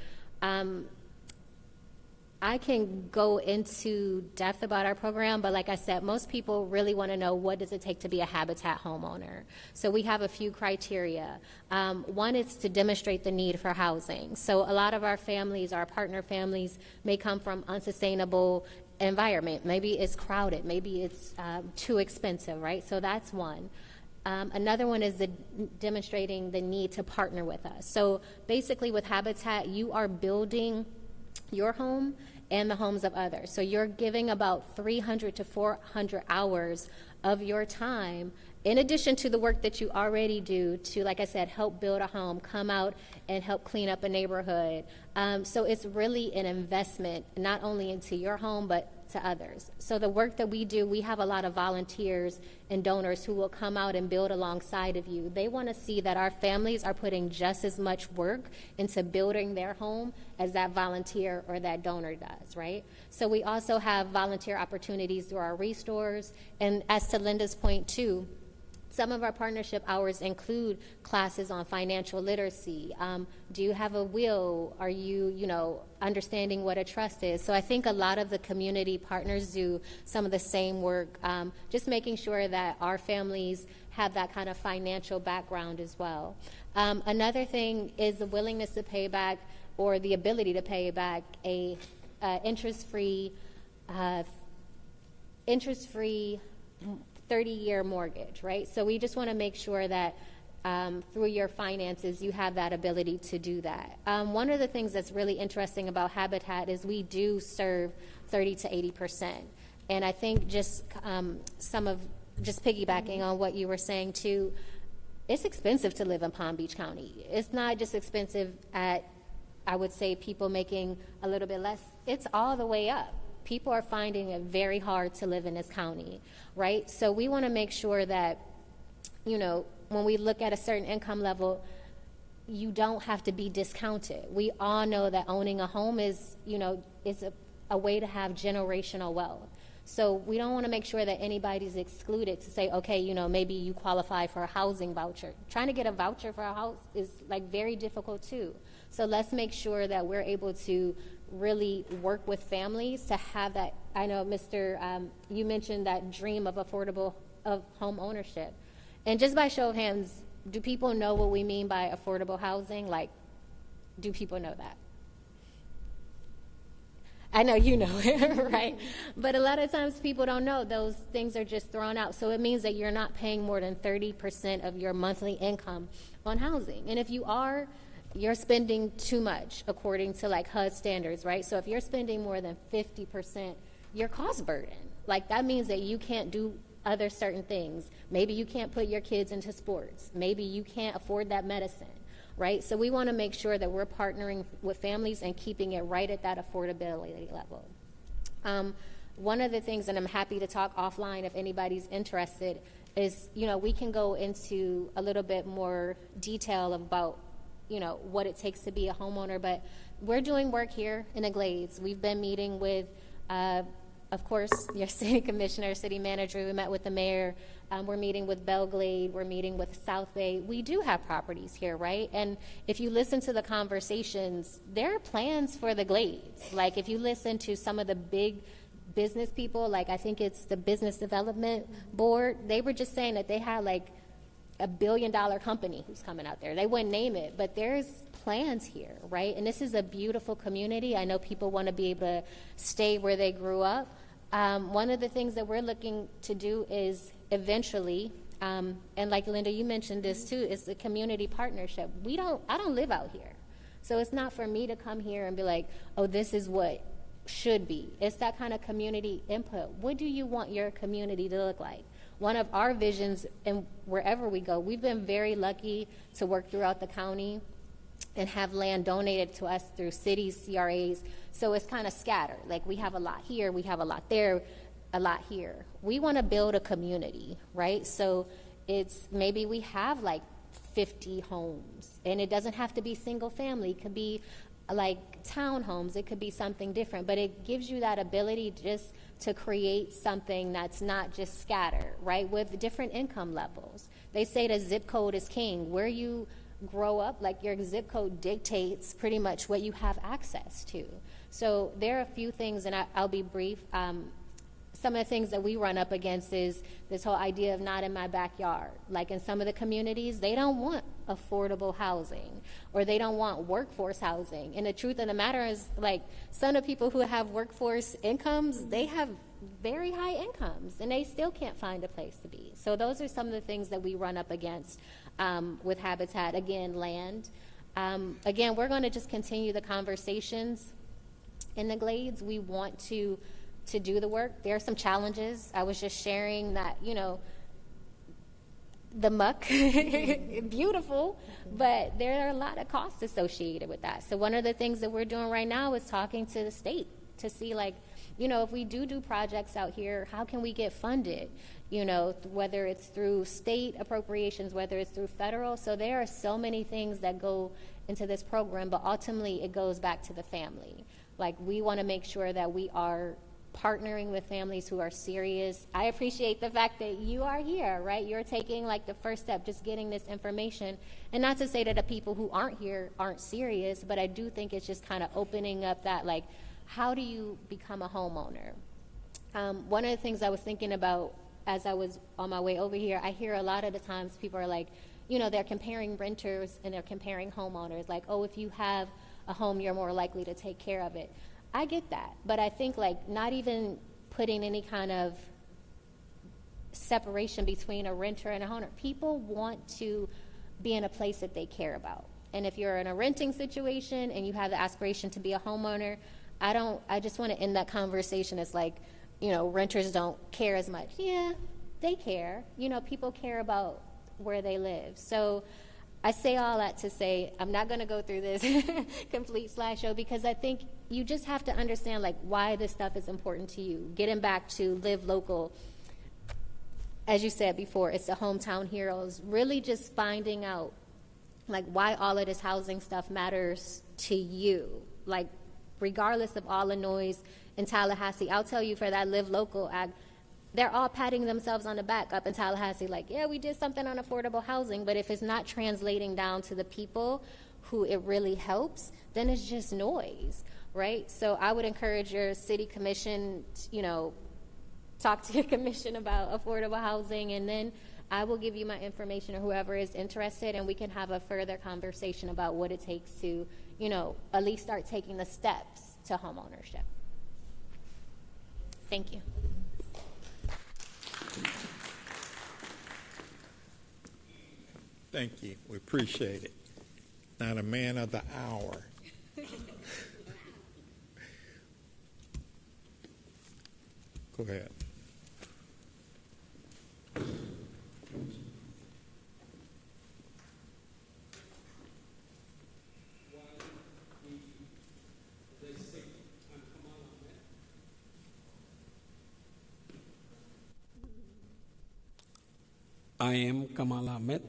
I can go into depth about our program, but like I said, most people really want to know what does it take to be a Habitat homeowner. So we have a few criteria. One is to demonstrate the need for housing. So a lot of our families, our partner families, may come from unsustainable environment. Maybe it's crowded, maybe it's too expensive, right? So that's one. Another one is demonstrating the need to partner with us. So basically with Habitat, you are building your home and the homes of others. So you're giving about 300 to 400 hours of your time in addition to the work that you already do to, like I said, help build a home, come out and help clean up a neighborhood. So it's really an investment, not only into your home, but to others. So the work that we do, we have a lot of volunteers and donors who will come out and build alongside of you. They want to see that our families are putting just as much work into building their home as that volunteer or that donor does, right? So we also have volunteer opportunities through our restores. And as to Linda's point too, some of our partnership hours include classes on financial literacy. Do you have a will? Are you, understanding what a trust is? So I think a lot of the community partners do some of the same work, just making sure that our families have that kind of financial background as well. Another thing is the willingness to pay back, or the ability to pay back a interest-free 30-year mortgage, right? So we just want to make sure that through your finances, you have that ability to do that. One of the things that's really interesting about Habitat is we do serve 30 to 80%. And I think just piggybacking on what you were saying too, it's expensive to live in Palm Beach County. It's not just expensive at, I would say, people making a little bit less. It's all the way up. People are finding it very hard to live in this county, right? So we want to make sure that, when we look at a certain income level, you don't have to be discounted. We all know that owning a home is a way to have generational wealth. So we don't want to make sure that anybody's excluded to say, okay, maybe you qualify for a housing voucher. Trying to get a voucher for a house is very difficult too. So let's make sure that we're able to really work with families to have that. I know, you mentioned that dream of affordable home ownership. And just by show of hands, do people know what we mean by affordable housing? Do people know that? I know you know it, right? But a lot of times people don't know. Those things are just thrown out. So it means that you're not paying more than 30% of your monthly income on housing. And if you are, you're spending too much according to HUD standards, right? So if you're spending more than 50%, your cost burden, that means that you can't do other certain things. Maybe you can't put your kids into sports. Maybe you can't afford that medicine, right? So we want to make sure that we're partnering with families and keeping it right at that affordability level. One of the things, and I'm happy to talk offline if anybody's interested, is, we can go into a little bit more detail about what it takes to be a homeowner, but we're doing work here in the Glades. We've been meeting with, of course, your city commissioner, city manager. We met with the mayor. We're meeting with Belglade. We're meeting with South Bay. We do have properties here, right? And if you listen to the conversations, there are plans for the Glades. If you listen to some of the big business people, I think it's the Business Development Board, they were just saying that they had a $1 billion company who's coming out there. They wouldn't name it, but there's plans here, right? And this is a beautiful community. I know people want to be able to stay where they grew up. One of the things that we're looking to do is eventually, and like Linda, you mentioned this too, is the community partnership. I don't live out here. So it's not for me to come here and be like, oh, this is what should be. It's that kind of community input. What do you want your community to look like? One of our visions, and wherever we go, we've been very lucky to work throughout the county and have land donated to us through cities, CRAs, so it's kind of scattered. We have a lot here, we have a lot there, a lot here. We want to build a community, right? So it's maybe we have 50 homes, and it doesn't have to be single family. It could be townhomes. It could be something different, but it gives you that ability just to create something that's not just scattered, right, with different income levels. They say the zip code is king. Where you grow up, your zip code dictates pretty much what you have access to. So there are a few things, and I'll be brief. Some of the things that we run up against is this whole idea of not in my backyard. In some of the communities, they don't want affordable housing, or they don't want workforce housing. And the truth of the matter is, some of the people who have workforce incomes, they have very high incomes, and they still can't find a place to be. So those are some of the things that we run up against with Habitat. Again, land. Again, we're going to just continue the conversations in the Glades. We want to do the work. There are some challenges. I was just sharing that, the muck, beautiful, but there are a lot of costs associated with that. So one of the things that we're doing right now is talking to the state to see, like, you know, if we do projects out here, how can we get funded? You know, whether it's through state appropriations, whether it's through federal. So there are so many things that go into this program, but ultimately it goes back to the family. Like, we want to make sure that we are partnering with families who are serious. I appreciate the fact that you are here, right? You're taking like the first step, just getting this information. And not to say that the people who aren't here aren't serious, but I do think it's just kind of opening up that, like, how do you become a homeowner? One of the things I was thinking about as I was on my way over here, I hear a lot of the times people are like, you know, they're comparing renters and they're comparing homeowners. Like, oh, if you have a home, you're more likely to take care of it. I get that, but I think, like, not even putting any kind of separation between a renter and a homeowner. People want to be in a place that they care about. And if you're in a renting situation and you have the aspiration to be a homeowner, I just want to end that conversation as like, you know, renters don't care as much. Yeah, they care. You know, people care about where they live. So I say all that to say I'm not going to go through this complete slideshow, because I think you just have to understand, like, why this stuff is important to you. Getting back to live local, as you said before, it's the hometown heroes. Really just finding out, like, why all of this housing stuff matters to you. Like, regardless of all the noise in Tallahassee, I'll tell you, for that Live Local Act, they're all patting themselves on the back up in Tallahassee, like, yeah, we did something on affordable housing, but if it's not translating down to the people who it really helps, then it's just noise, right? So I would encourage your city commission, you know, talk to your commission about affordable housing, and then I will give you my information, or whoever is interested, and we can have a further conversation about what it takes to, you know, at least start taking the steps to homeownership. Thank you. Thank you. We appreciate it. Now the man of the hour. Go ahead. I am Kamal Ahmed.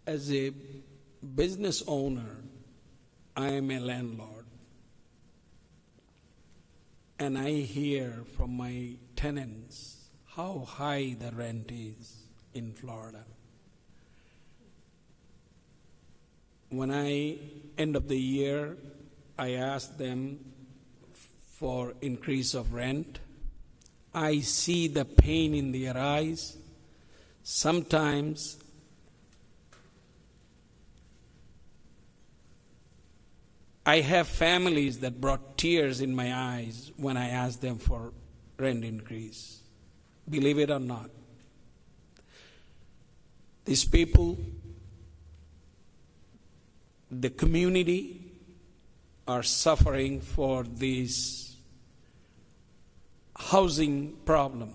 As a business owner, I am a landlord. And I hear from my tenants how high the rent is in Florida. When I end of the year, I ask them for increase of rent. I see the pain in their eyes. Sometimes I have families that brought tears in my eyes when I asked them for rent increase. Believe it or not. These people, the community, are suffering for this housing problem.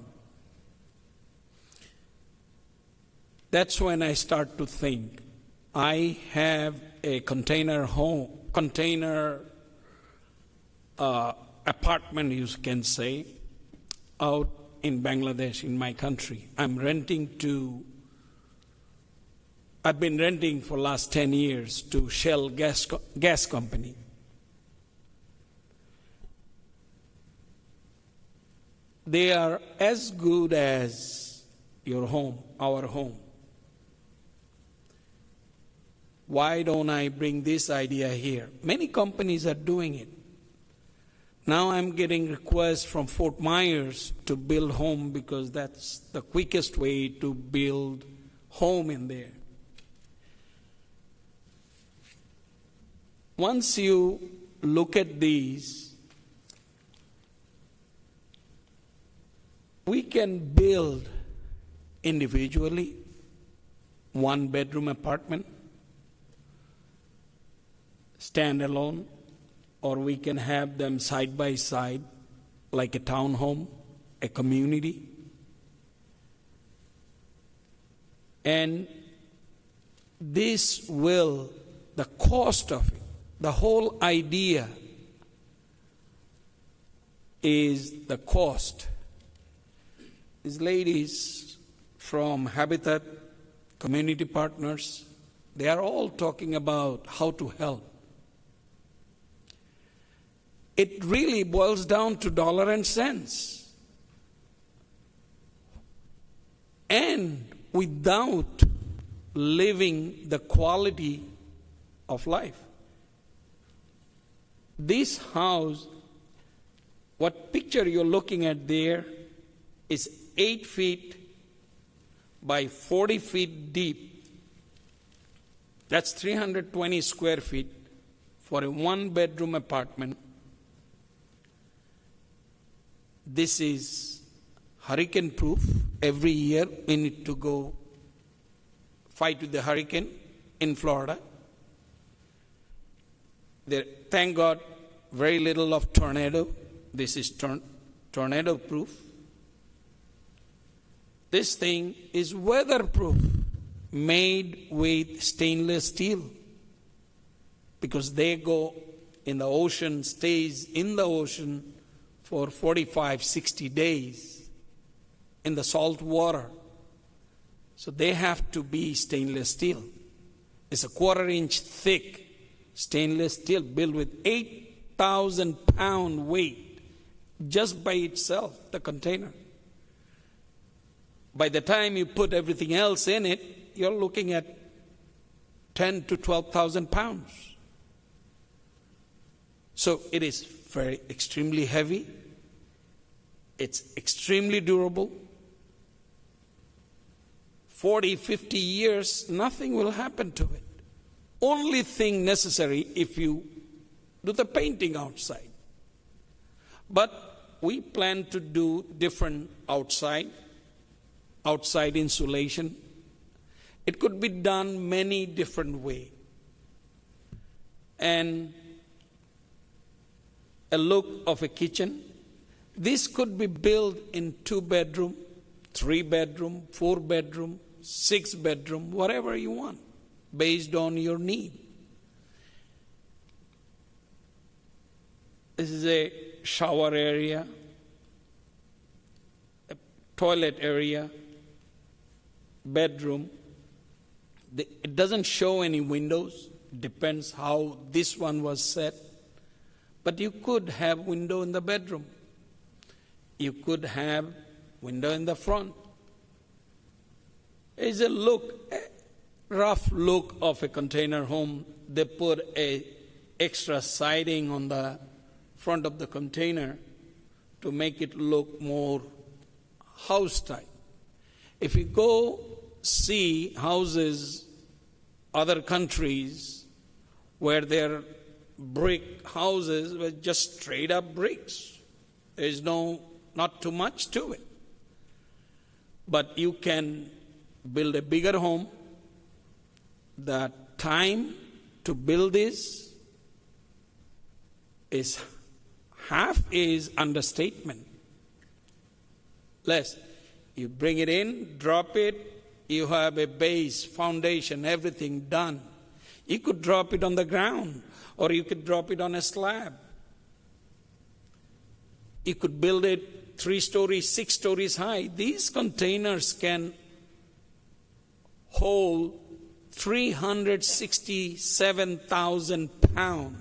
That's when I start to think. I have a container apartment, you can say, out in Bangladesh, in my country. I've been renting for last 10 years to Shell gas company. They are as good as your home, our home. Why don't I bring this idea here? Many companies are doing it. Now I'm getting requests from Fort Myers to build home because that's the quickest way to build home in there. Once you look at these, we can build individually, one-bedroom apartment, standalone, or we can have them side by side, like a townhome, a community. And this will, the cost of it, the whole idea is the cost. These ladies from Habitat, community partners, they are all talking about how to help. It really boils down to dollar and cents. And without living the quality of life. This house, what picture you're looking at there, is 8 feet by 40 feet deep. That's 320 square feet for a one-bedroom apartment. This is hurricane-proof. Every year we need to go fight with the hurricane in Florida. There, thank God, very little of tornado. This is tornado-proof. This thing is weatherproof, made with stainless steel, because they go in the ocean, stays in the ocean for 45, 60 days in the salt water. So they have to be stainless steel. It's a 1/4-inch thick stainless steel built with 8,000 pound weight just by itself, the container. By the time you put everything else in it, you're looking at 10 to 12,000 pounds. So it is very extremely heavy. It's extremely durable. 40, 50 years, nothing will happen to it. Only thing necessary if you do the painting outside. But we plan to do different outside insulation. It could be done many different ways. And a look of a kitchen. This could be built in 2-bedroom, 3-bedroom, 4-bedroom, 6-bedroom, whatever you want, based on your need. This is a shower area, a toilet area, bedroom. It doesn't show any windows. Depends how this one was set. But you could have window in the bedroom. You could have window in the front. It's a rough look of a container home. They put a extra siding on the front of the container to make it look more house type. If you go see houses, other countries, where they're brick houses with just straight up bricks, there's not too much to it. But you can build a bigger home. The time to build this is half is understatement. Less. You bring it in, drop it, you have a base, foundation, everything done. You could drop it on the ground, or you could drop it on a slab. You could build it 3 stories, 6 stories high. These containers can hold 367,000 pounds.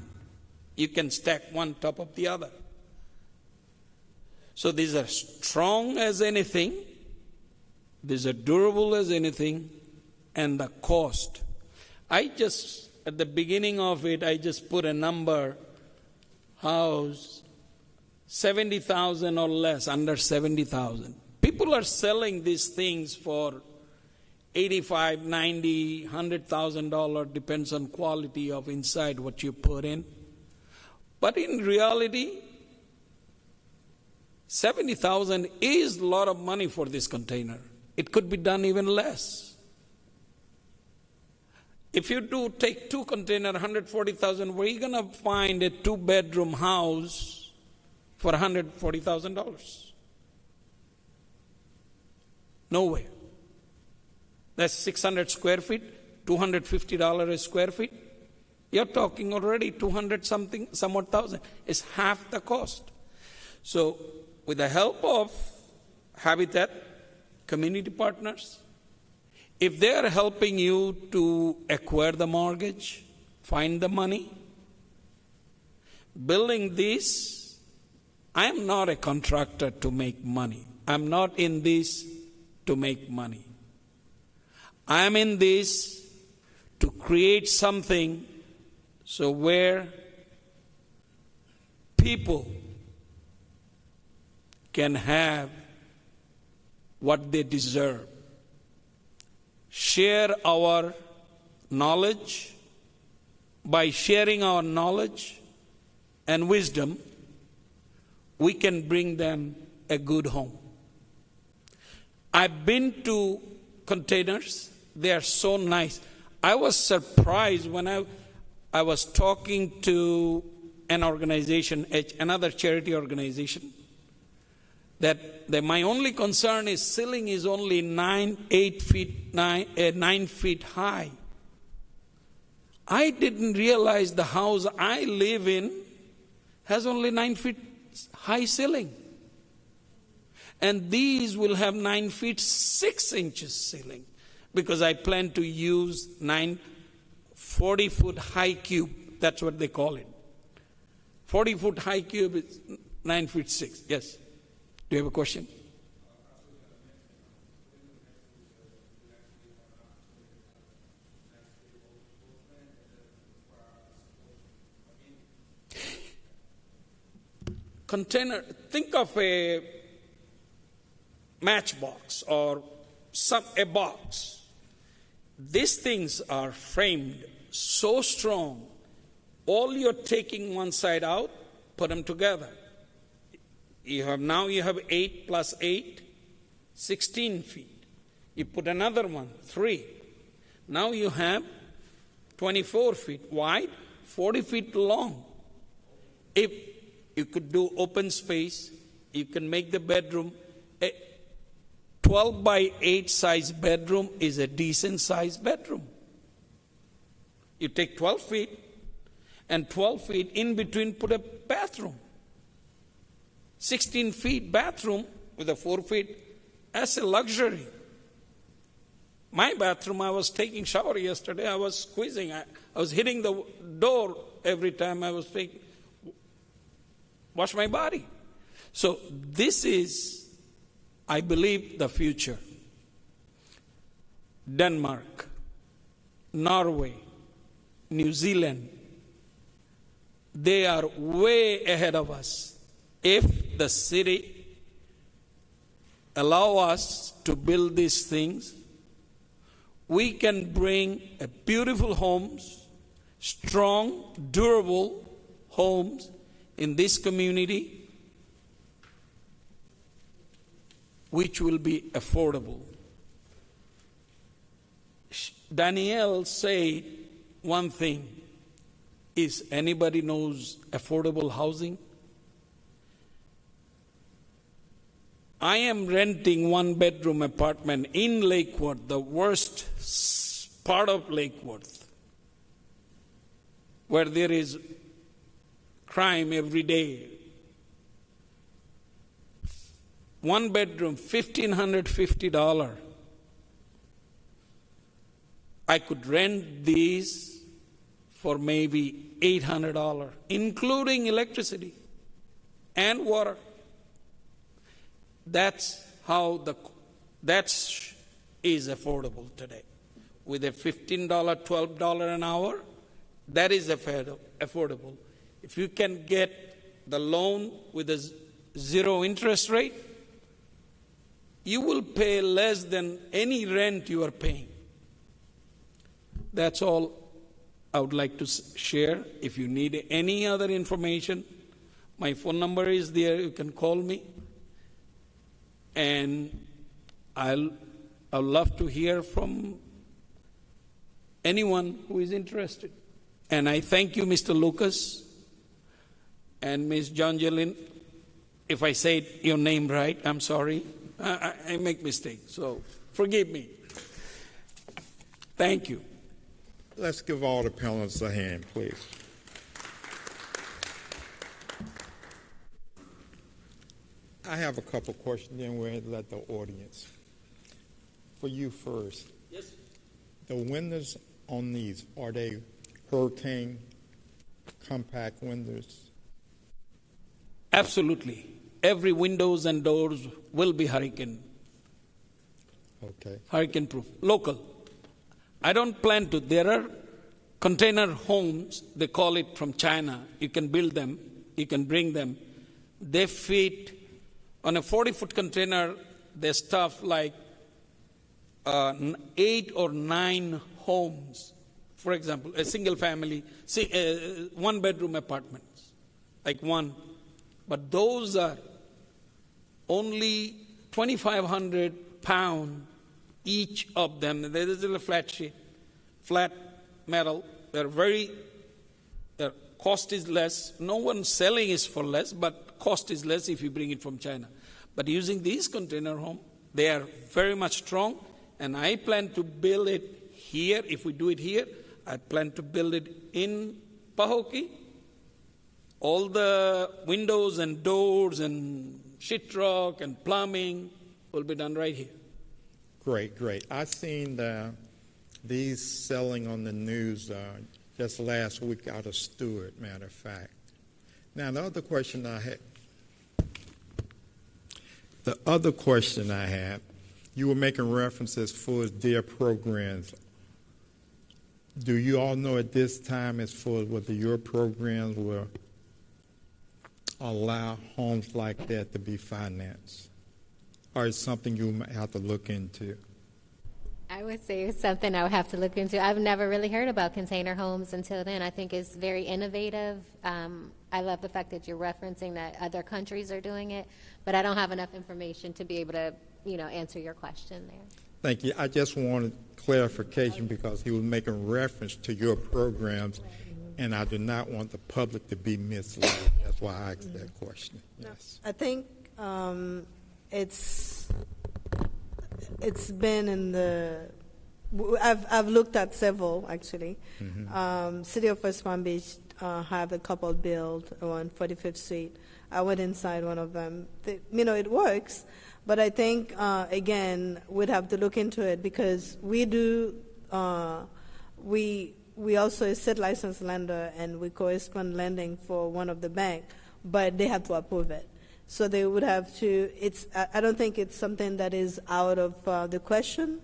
You can stack one top of the other. So these are strong as anything. These are durable as anything. And the cost. At the beginning of it, I just put a number. House, 70,000 or less, under 70,000. People are selling these things for $85,000, $90,000, $100,000, depends on quality of inside what you put in. But in reality, 70,000 is a lot of money for this container. It could be done even less. If you do take 2 containers, 140,000, where are you going to find a 2-bedroom house for $140,000? Nowhere. That's 600 square feet, $250 a square feet. You're talking already 200 something, somewhat thousand. It's half the cost. So with the help of Habitat, community partners, if they are helping you to acquire the mortgage, find the money, building this, I am not a contractor to make money. I'm not in this to make money. I am in this to create something so where people can have what they deserve. Share our knowledge. By sharing our knowledge and wisdom, we can bring them a good home. I've been to containers. They are so nice. I was surprised when I was talking to an organization, another charity organization, that my only concern is ceiling is only 9 feet high. I didn't realize the house I live in has only 9 feet high ceiling. And these will have 9 feet 6 inches ceiling, because I plan to use 40-foot high cube. That's what they call it. 40-foot high cube is 9 feet 6. Yes. Do you have a question? Container, think of a matchbox or a box. These things are framed so strong, all you're taking one side out, put them together. You have 8 plus 8, 16 feet. You put another one, 3. Now you have 24 feet wide, 40 feet long. If you could do open space, you can make the bedroom. A 12 by 8 size bedroom is a decent size bedroom. You take 12 feet and 12 feet in between, put a bathroom. 16 feet bathroom with a 4 feet, that's a luxury. My bathroom, I was taking shower yesterday, I was squeezing, I was hitting the door every time I was wash my body. So this is, I believe, the future. Denmark, Norway, New Zealand, they are way ahead of us. If the city allow us to build these things, we can bring beautiful homes, strong, durable homes in this community, which will be affordable. Danielle said one thing, is anybody knows affordable housing? I am renting 1-bedroom apartment in Lake Worth, the worst part of Lake Worth, where there is crime every day. 1 bedroom, $1,550. I could rent these for maybe $800, including electricity and water. That's how that is affordable today. With a $15, $12 an hour, that is affordable. If you can get the loan with a 0 interest rate, you will pay less than any rent you are paying. That's all I would like to share. If you need any other information, my phone number is there. You can call me. And I'd love to hear from anyone who is interested. And I thank you, Mr. Lucas and Ms. Jonjelin. If I said your name right, I'm sorry. I make mistakes, so forgive me. Thank you. Let's give all the panelists a hand, please. I have a couple questions, then we'll let the audience. For you first. Yes. The windows on these, are they hurricane compact windows? Absolutely. Every windows and doors will be hurricane proof. Local. I don't plan to. There are container homes, they call it, from China. You can build them, you can bring them. They fit on a 40-foot container, they stuff like 8 or 9 homes. For example, a single family, one-bedroom apartments, like one. But those are only 2,500 pounds each of them. There is a flat sheet, flat metal. Their cost is less. No one selling is for less, but cost is less if you bring it from China. But using these container home, they are very much strong, and I plan to build it here. If we do it here, I plan to build it in Pahokee. All the windows and doors and sheetrock and plumbing will be done right here. Great. I seen these selling on the news just last week out of Stewart, matter of fact. Now, the other question I had, you were making references for their programs. Do you all know at this time as far as whether your programs will allow homes like that to be financed? Or is it something you might have to look into? I would say it's something I would have to look into. I've never really heard about container homes until then. I think it's very innovative. I love the fact that you're referencing that other countries are doing it, but I don't have enough information to be able to, answer your question there. Thank you. I just wanted clarification because he was making reference to your programs, and I do not want the public to be misled. That's why I asked that question. Yes. I think it's been in the. I've looked at several actually. Mm-hmm. City of West Palm Beach have a couple built on 45th Street. I went inside one of them. It works, but I think again we'd have to look into it because we do. We also a state licensed lender and we correspond lending for one of the bank, but they have to approve it. So they would have to. I don't think it's something that is out of the question.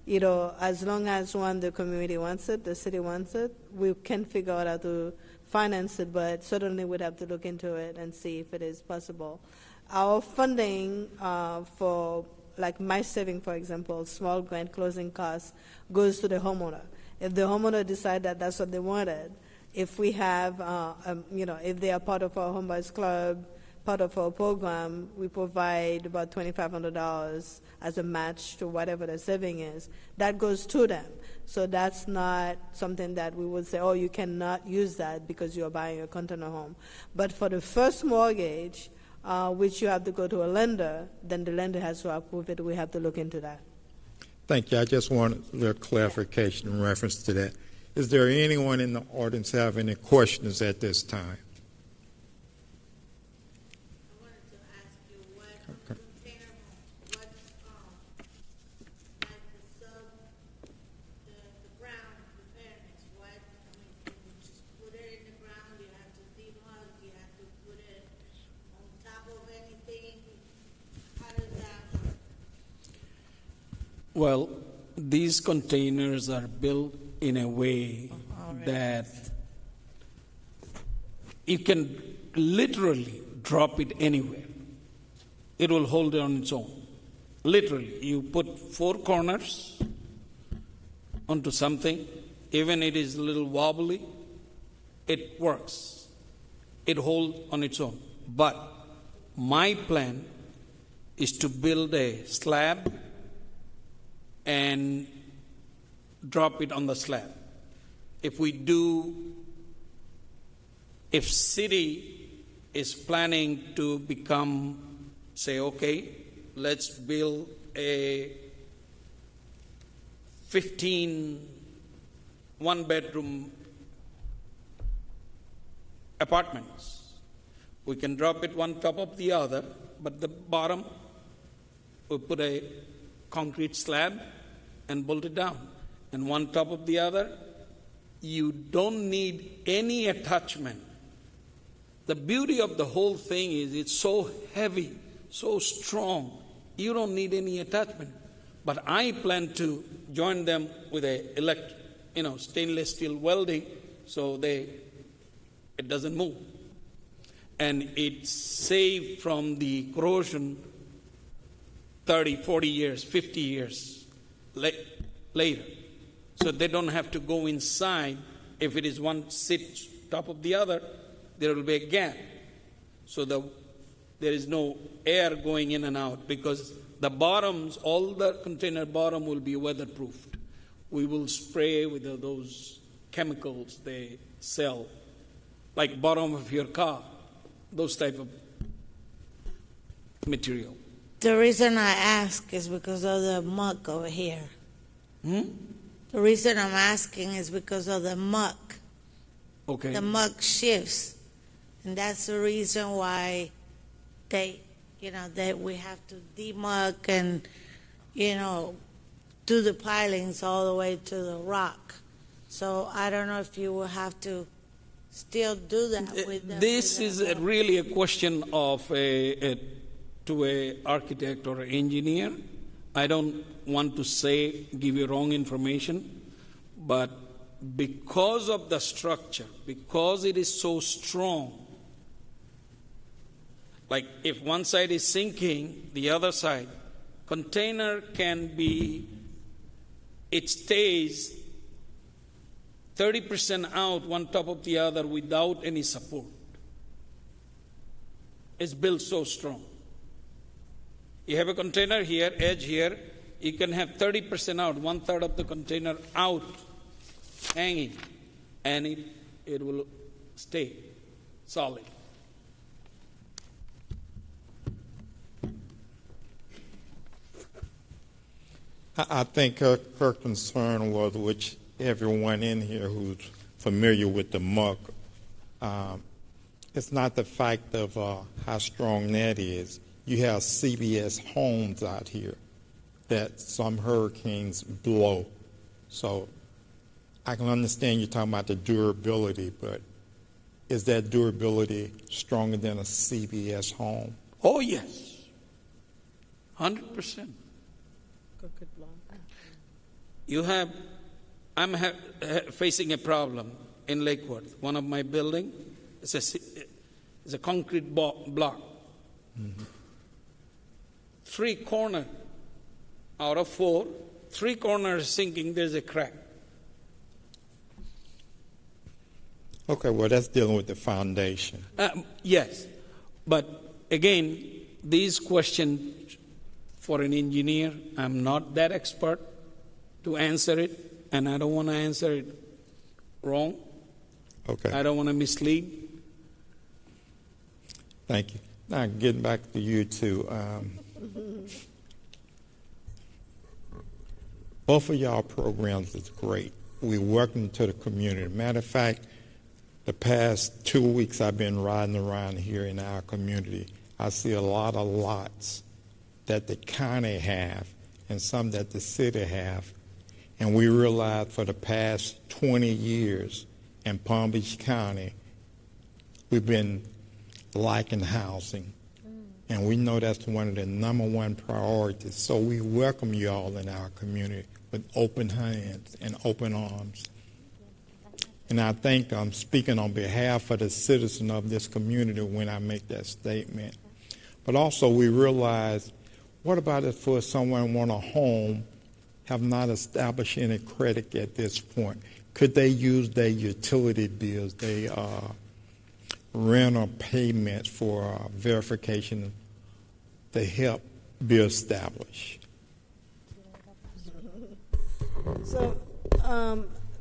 As long as the community wants it, the city wants it, we can figure out how to finance it. But certainly we'd have to look into it and see if it is possible. Our funding for, like my saving, for example, small grant closing costs goes to the homeowner. If the homeowner decide that that's what they wanted, if we have, if they are part of our homebuyers club, part of our program, we provide about $2,500 as a match to whatever the saving is. That goes to them. So that's not something that we would say, oh, you cannot use that because you're buying a container home. But for the first mortgage, which you have to go to a lender, then the lender has to approve it. We have to look into that. Thank you. I just wanted a little clarification in reference to that. Is there anyone in the audience have any questions at this time? Well, these containers are built in a way that you can literally drop it anywhere. It will hold it on its own. Literally, you put 4 corners onto something, even it is a little wobbly, it works. It holds on its own. But my plan is to build a slab and drop it on the slab. If city is planning to become, say, okay, let's build a 15 one-bedroom apartments. We can drop it one top of the other, but the bottom, we put a concrete slab and bolt it down. And one top of the other, you don't need any attachment. The beauty of the whole thing is it's so heavy, so strong, you don't need any attachment. But I plan to join them with a stainless steel welding so it doesn't move. And it's saved from the corrosion 30, 40 years, 50 years later. So they don't have to go inside. If it is one sit top of the other, there will be a gap. So there is no air going in and out because the bottoms, all the container bottom will be weatherproofed. We will spray with those chemicals they sell, like bottom of your car, those type of material. The reason I ask is because of the muck over here. The reason I'm asking is because of the muck. Okay. The muck shifts, and that's the reason why that we have to demuck and, do the pilings all the way to the rock. So I don't know if you will have to still do that with them. This is really a question of to an architect or an engineer. I don't want to give you wrong information, but because of the structure, because it is so strong, like if one side is sinking, the other side, container it stays 30% out one top of the other without any support. It's built so strong. You have a container here, edge here, you can have 30% out, 1/3 of the container out, hanging, and it will stay solid. I think her concern was, which everyone in here who's familiar with the muck, it's not the fact of how strong that is. You have CBS homes out here that some hurricanes blow. So I can understand you're talking about the durability, but is that durability stronger than a CBS home? Oh, yes. 100%. I'm facing a problem in Lake Worth. One of my buildings is a concrete block. Mm-hmm. 3 corners out of 4, 3 corners sinking, there's a crack. Okay, well, that's dealing with the foundation. Yes, but again, these questions for an engineer, I'm not that expert to answer it, and I don't want to answer it wrong. Okay. I don't want to mislead. Thank you. Now, getting back to you two. Both of y'all programs is great. We welcome to the community. Matter of fact, the past 2 weeks I've been riding around here in our community. I see a lot of lots that the county have and some that the city have. And we realize for the past 20 years in Palm Beach County, we've been lacking housing. And we know that's one of the #1 priorities. So we welcome you all in our community with open hands and open arms. And I think I'm speaking on behalf of the citizens of this community when I make that statement. But also we realize, what about if for someone want a home, have not established any credit at this point? Could they use their utility bills, their rent or payments for verification to help be established? So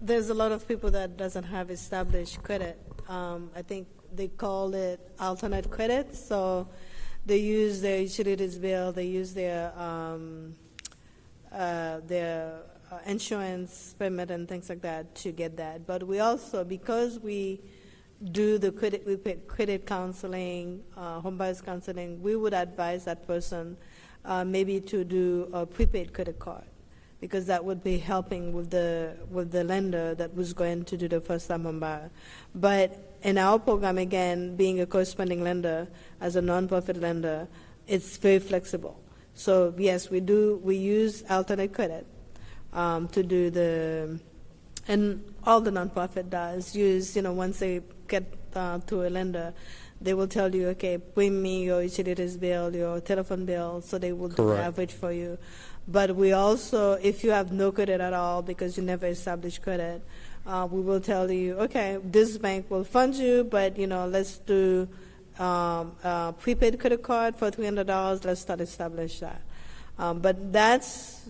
there's a lot of people that doesn't have established credit. I think they call it alternate credit. So they use their utilities bill, they use their insurance permit and things like that to get that. But we also, because we do the credit counseling, home buyers counseling, we would advise that person maybe to do a prepaid credit card, because that would be helping with the lender that was going to do the first-time home buyer. But in our program, again, being a corresponding lender as a nonprofit lender, it's very flexible. So yes, we use alternate credit to do and all the nonprofit does use, once they get to a lender, they will tell you, okay, bring me your utilities bill, your telephone bill, so they will do the average for you. But we also, if you have no credit at all because you never established credit, we will tell you, okay, this bank will fund you, but let's do prepaid credit card for $300. Let's start establish that. But that's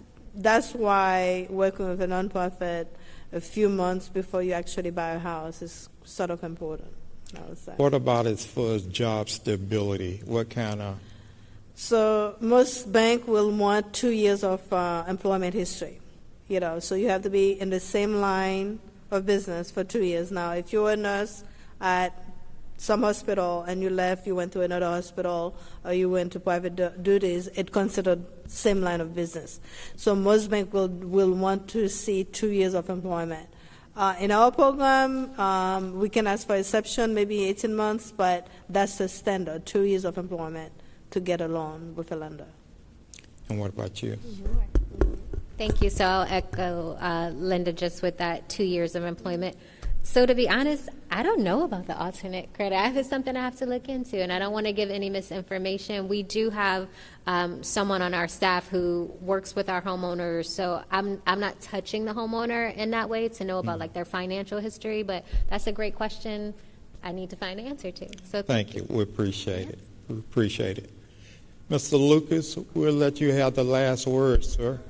why working with a nonprofit a few months before you actually buy a house is sort of important, I would say. What about as far as job stability? What kind of? So most banks will want 2 years of employment history. So you have to be in the same line of business for 2 years. Now, if you're a nurse at some hospital and you left, you went to another hospital, or you went to private duties, it's considered same line of business. So most banks will want to see 2 years of employment. In our program, we can ask for exception, maybe 18 months, but that's the standard, 2 years of employment to get a loan with a lender. And what about you? Thank you. So I'll echo Linda just with that 2 years of employment. So to be honest, I don't know about the alternate credit. It's something I have to look into, and I don't want to give any misinformation. We do have someone on our staff who works with our homeowners, so I'm not touching the homeowner in that way to know about like their financial history, but that's a great question I need to find an answer to. So thank you. We appreciate it. We appreciate it. Mr. Lucas, we'll let you have the last word, sir.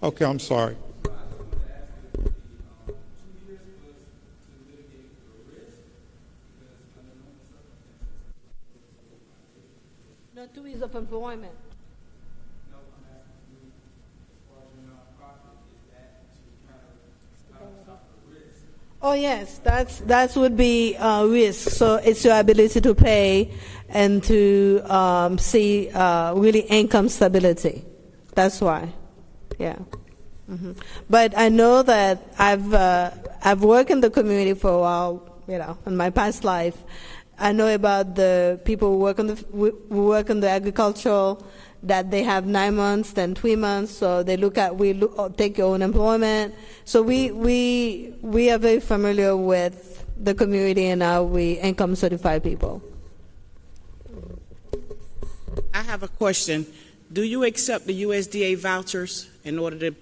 Okay, I'm sorry. No, 2 years of employment. Oh yes, that would be risk. So it's your ability to pay and to see really income stability. That's why, yeah. Mm-hmm. But I know that I've worked in the community for a while, in my past life. I know about the people who work in the agricultural, that they have 9 months, then 3 months. So they take your own employment. So we are very familiar with the community and how we income certify people. I have a question. Do you accept the USDA vouchers in order to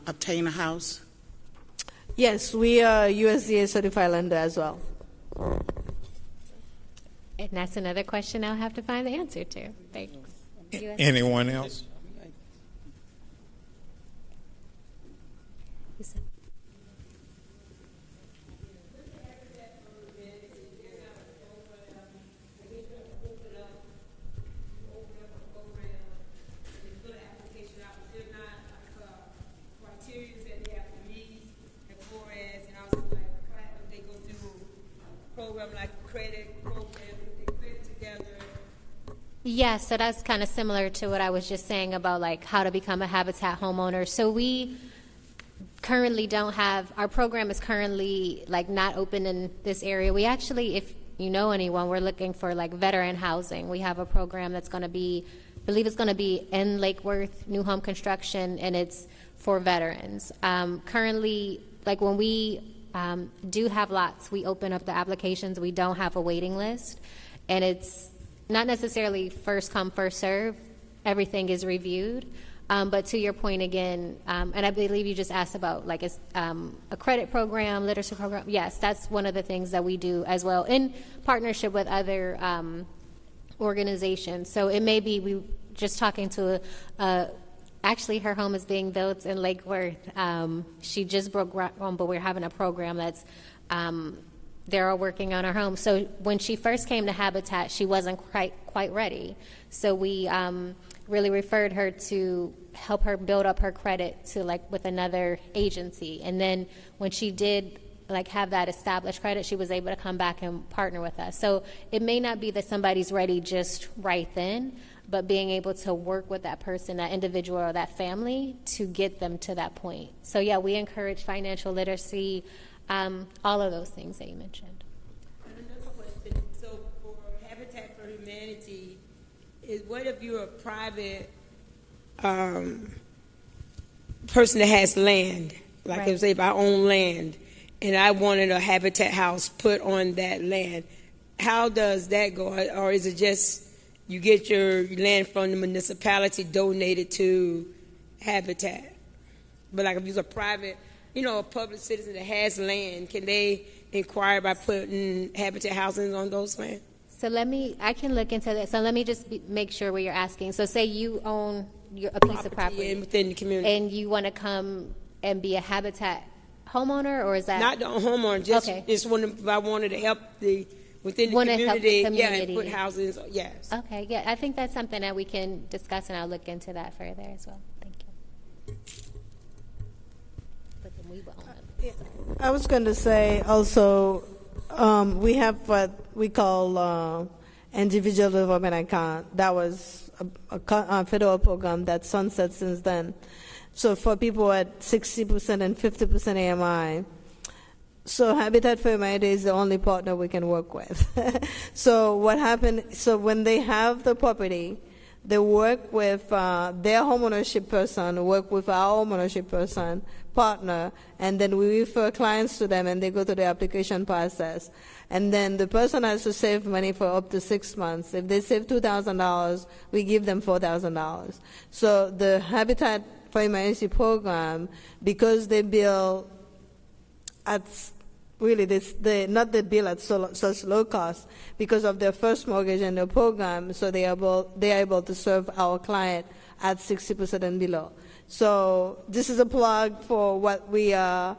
obtain a house? Yes, we are USDA certified lender as well. And that's another question I'll have to find the answer to. Thanks. Anyone else? Yeah, so that's kind of similar to what I was just saying about like how to become a Habitat homeowner. So we currently don't have, our program is currently like not open in this area. We actually, if you know anyone, we're looking for like veteran housing. We have a program that's going to be, I believe it's going to be in Lake Worth, new home construction, and it's for veterans. Currently, like when we do have lots, we open up the applications. We don't have a waiting list, and it's not necessarily first come, first serve. Everything is reviewed. But to your point again, and I believe you just asked about like a credit program, literacy program. Yes, that's one of the things that we do as well in partnership with other organizations. So it may be we just talking to actually her home is being built in Lake Worth. She just broke ground, but we're having a program that's they're all working on her home. So when she first came to Habitat, she wasn't quite ready. So we really referred her to help her build up her credit to like with another agency. And then when she did like have that established credit, she was able to come back and partner with us. So it may not be that somebody's ready just right then, but being able to work with that person, that individual or that family to get them to that point. So yeah, we encourage financial literacy, all of those things that you mentioned. Another question. So for Habitat for Humanity, what if you're a private person that has land? Like Right. say if I own land and I wanted a Habitat house put on that land, how does that go? Or is it just you get your land from the municipality donated to Habitat? But like if you're a private, a public citizen that has land, can they inquire by putting Habitat housing on those lands? So I can look into that. So let me just make sure what you're asking. So say you own a piece of property within the community, and you want to come and be a Habitat homeowner, or is that not the homeowner? Just okay. Just if I wanted to help within the Wanna help the community, yeah, and community. put houses. Yes. Okay, yeah, I think that's something that we can discuss, and I'll look into that further as well. Thank you. But then we will own them. I was going to say also, we have what we call individual development account. That was a federal program that sunset since then. So for people at 60% and 50% AMI, so Habitat for Humanity is the only partner we can work with. So what happened, so when they have the property, they work with their homeownership person, work with our homeownership person, partner, and then we refer clients to them and they go through the application process. And then the person has to save money for up to 6 months. If they save $2,000, we give them $4,000. So the Habitat for Humanity program, because they bill at really not the bill at such low cost because of their first mortgage and their program, so they are able to serve our client at 60% and below. So this is a plug for what we are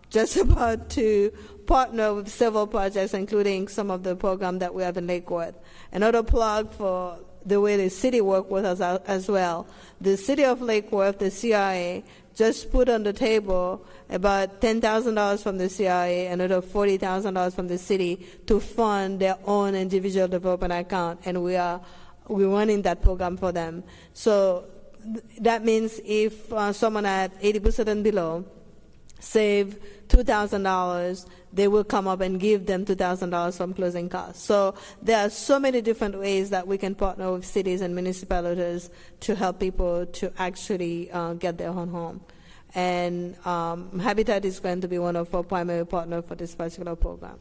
just about to partner with several projects, including some of the program that we have in Lakewood. Another plug for the way the city work with us as well. The city of Lake Worth, the CIA, just put on the table about $10,000 from the CIA and another $40,000 from the city to fund their own individual development account, and we're running that program for them. So that means if someone at 80% and below save $2,000, they will come up and give them $2,000 from closing costs. So there are so many different ways that we can partner with cities and municipalities to help people to actually get their own home. And Habitat is going to be one of our primary partners for this particular program.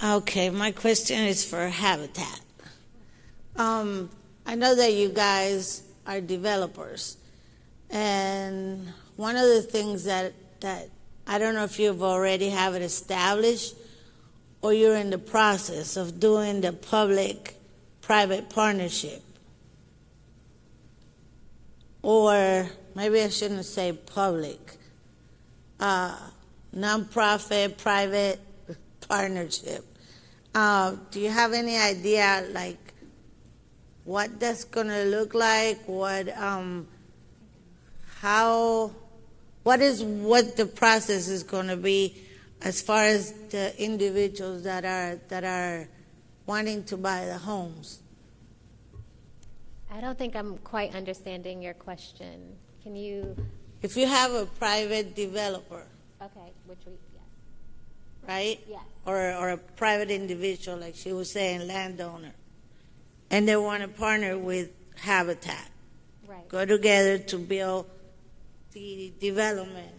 Okay, my question is for Habitat. I know that you guys are developers, and one of the things that I don't know if you've already have it established or you're in the process of doing the public-private partnership. Or maybe I shouldn't say public, nonprofit, private partnership. Do you have any idea, like, what that's going to look like? What the process is going to be as far as the individuals that are wanting to buy the homes? I don't think I'm quite understanding your question. Can you? If you have a private developer, Okay, yes. right? Yes. Or a private individual, like she was saying, landowner, and they want to partner with Habitat, Right. go together to build the development,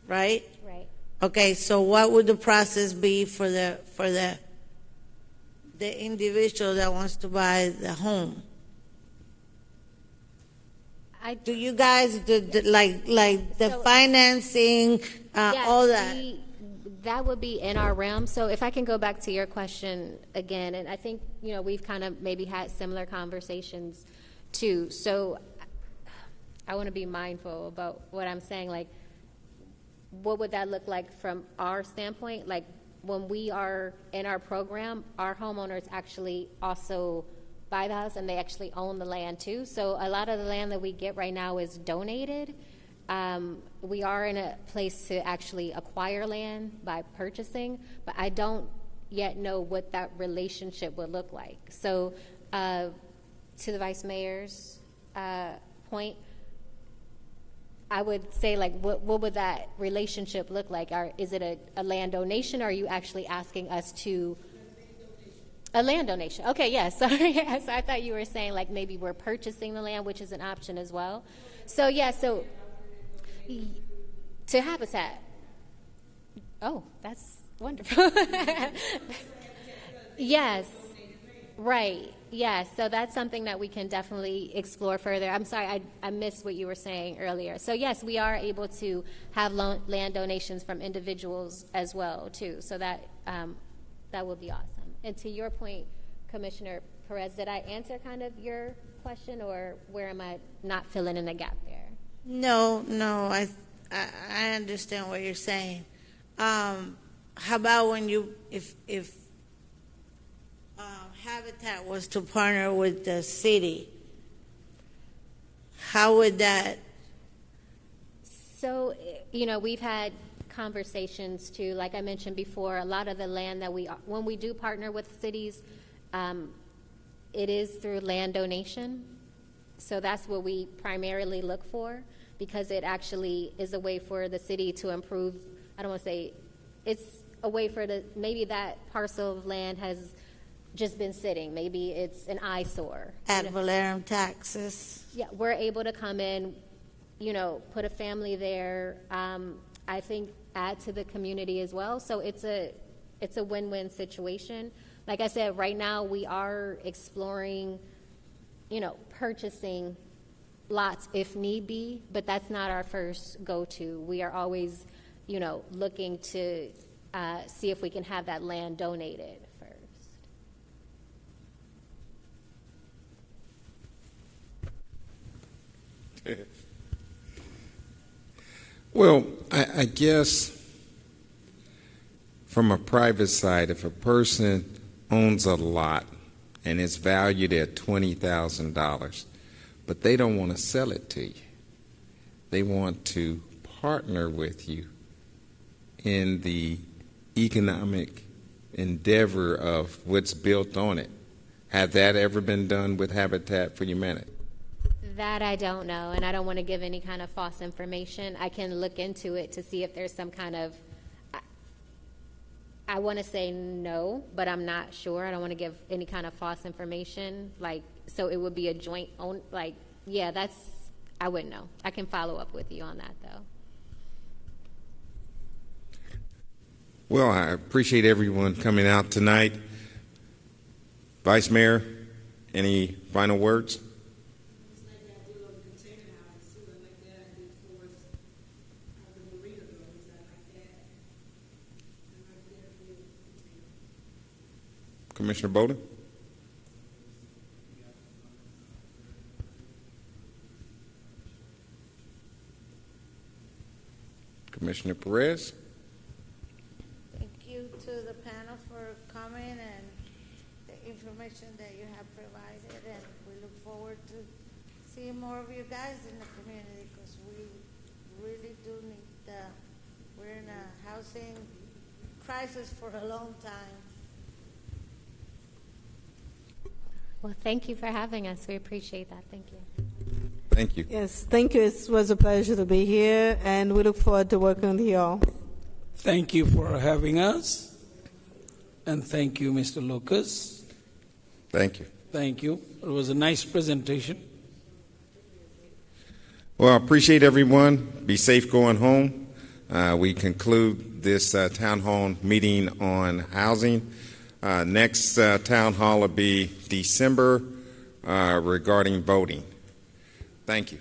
right? Right. Okay, so what would the process be for the individual that wants to buy the home? Do you guys do like the So- financing, Yes, all that? That would be in our realm. So if I can go back to your question again, and I think, we've kind of maybe had similar conversations too. So I want to be mindful about what I'm saying. Like, what would that look like from our standpoint? Like, when we are in our program, our homeowners actually also buy the house and they actually own the land too. So a lot of the land that we get right now is donated. We are in a place to actually acquire land by purchasing, but I don't yet know what that relationship would look like. So to the Vice Mayor's point, I would say, like, what would that relationship look like? Is it a land donation, or are you actually asking us to? A land donation. Okay, yes. Sorry. So I thought you were saying, like, maybe we're purchasing the land, which is an option as well. So, yeah, so to Habitat. Oh, that's wonderful. Yes. Right. Yes. So that's something that we can definitely explore further. I'm sorry, I missed what you were saying earlier. So yes, we are able to have land donations from individuals as well too. So that that would be awesome. And to your point, Commissioner Perez, did I answer kind of your question, or where am I not filling in the gap there? No, I understand what you're saying. How about when if Habitat was to partner with the city, how would that? So, we've had conversations too. Like I mentioned before, a lot of the land that when we do partner with cities, it is through land donation. So that's what we primarily look for, because it actually is a way for the city to improve. I don't want to say it's a way for maybe that parcel of land has just been sitting. Maybe it's an eyesore. Ad valorem taxes. Yeah, we're able to come in, put a family there. I think add to the community as well. So it's a win-win situation. Like I said, right now we are exploring, purchasing lots if need be, but that's not our first go-to. We are always, looking to see if we can have that land donated first. Well, I guess from a private side, if a person owns a lot and it's valued at $20,000, but they don't want to sell it to you, they want to partner with you in the economic endeavor of what's built on it. Have that ever been done with Habitat for Humanity? That I don't know, and I don't want to give any kind of false information. I can look into it to see if there's some kind of, I want to say no, but I'm not sure. I don't want to give any kind of false information. So it would be a joint own, I wouldn't know. I can follow up with you on that, though. Well, I appreciate everyone coming out tonight. Vice Mayor, any final words? Commissioner Bowden? Commissioner Perez? Thank you to the panel for coming and the information that you have provided, and we look forward to seeing more of you guys in the community, because we really do need we're in a housing crisis for a long time. Well, thank you for having us. We appreciate that. Thank you. Thank you. Yes, thank you. It was a pleasure to be here, and we look forward to working with you all. Thank you for having us, and thank you, Mr. Lucas. Thank you. Thank you. It was a nice presentation. Well, I appreciate everyone. Be safe going home. We conclude this town hall meeting on housing. Next town hall will be December regarding voting. Thank you.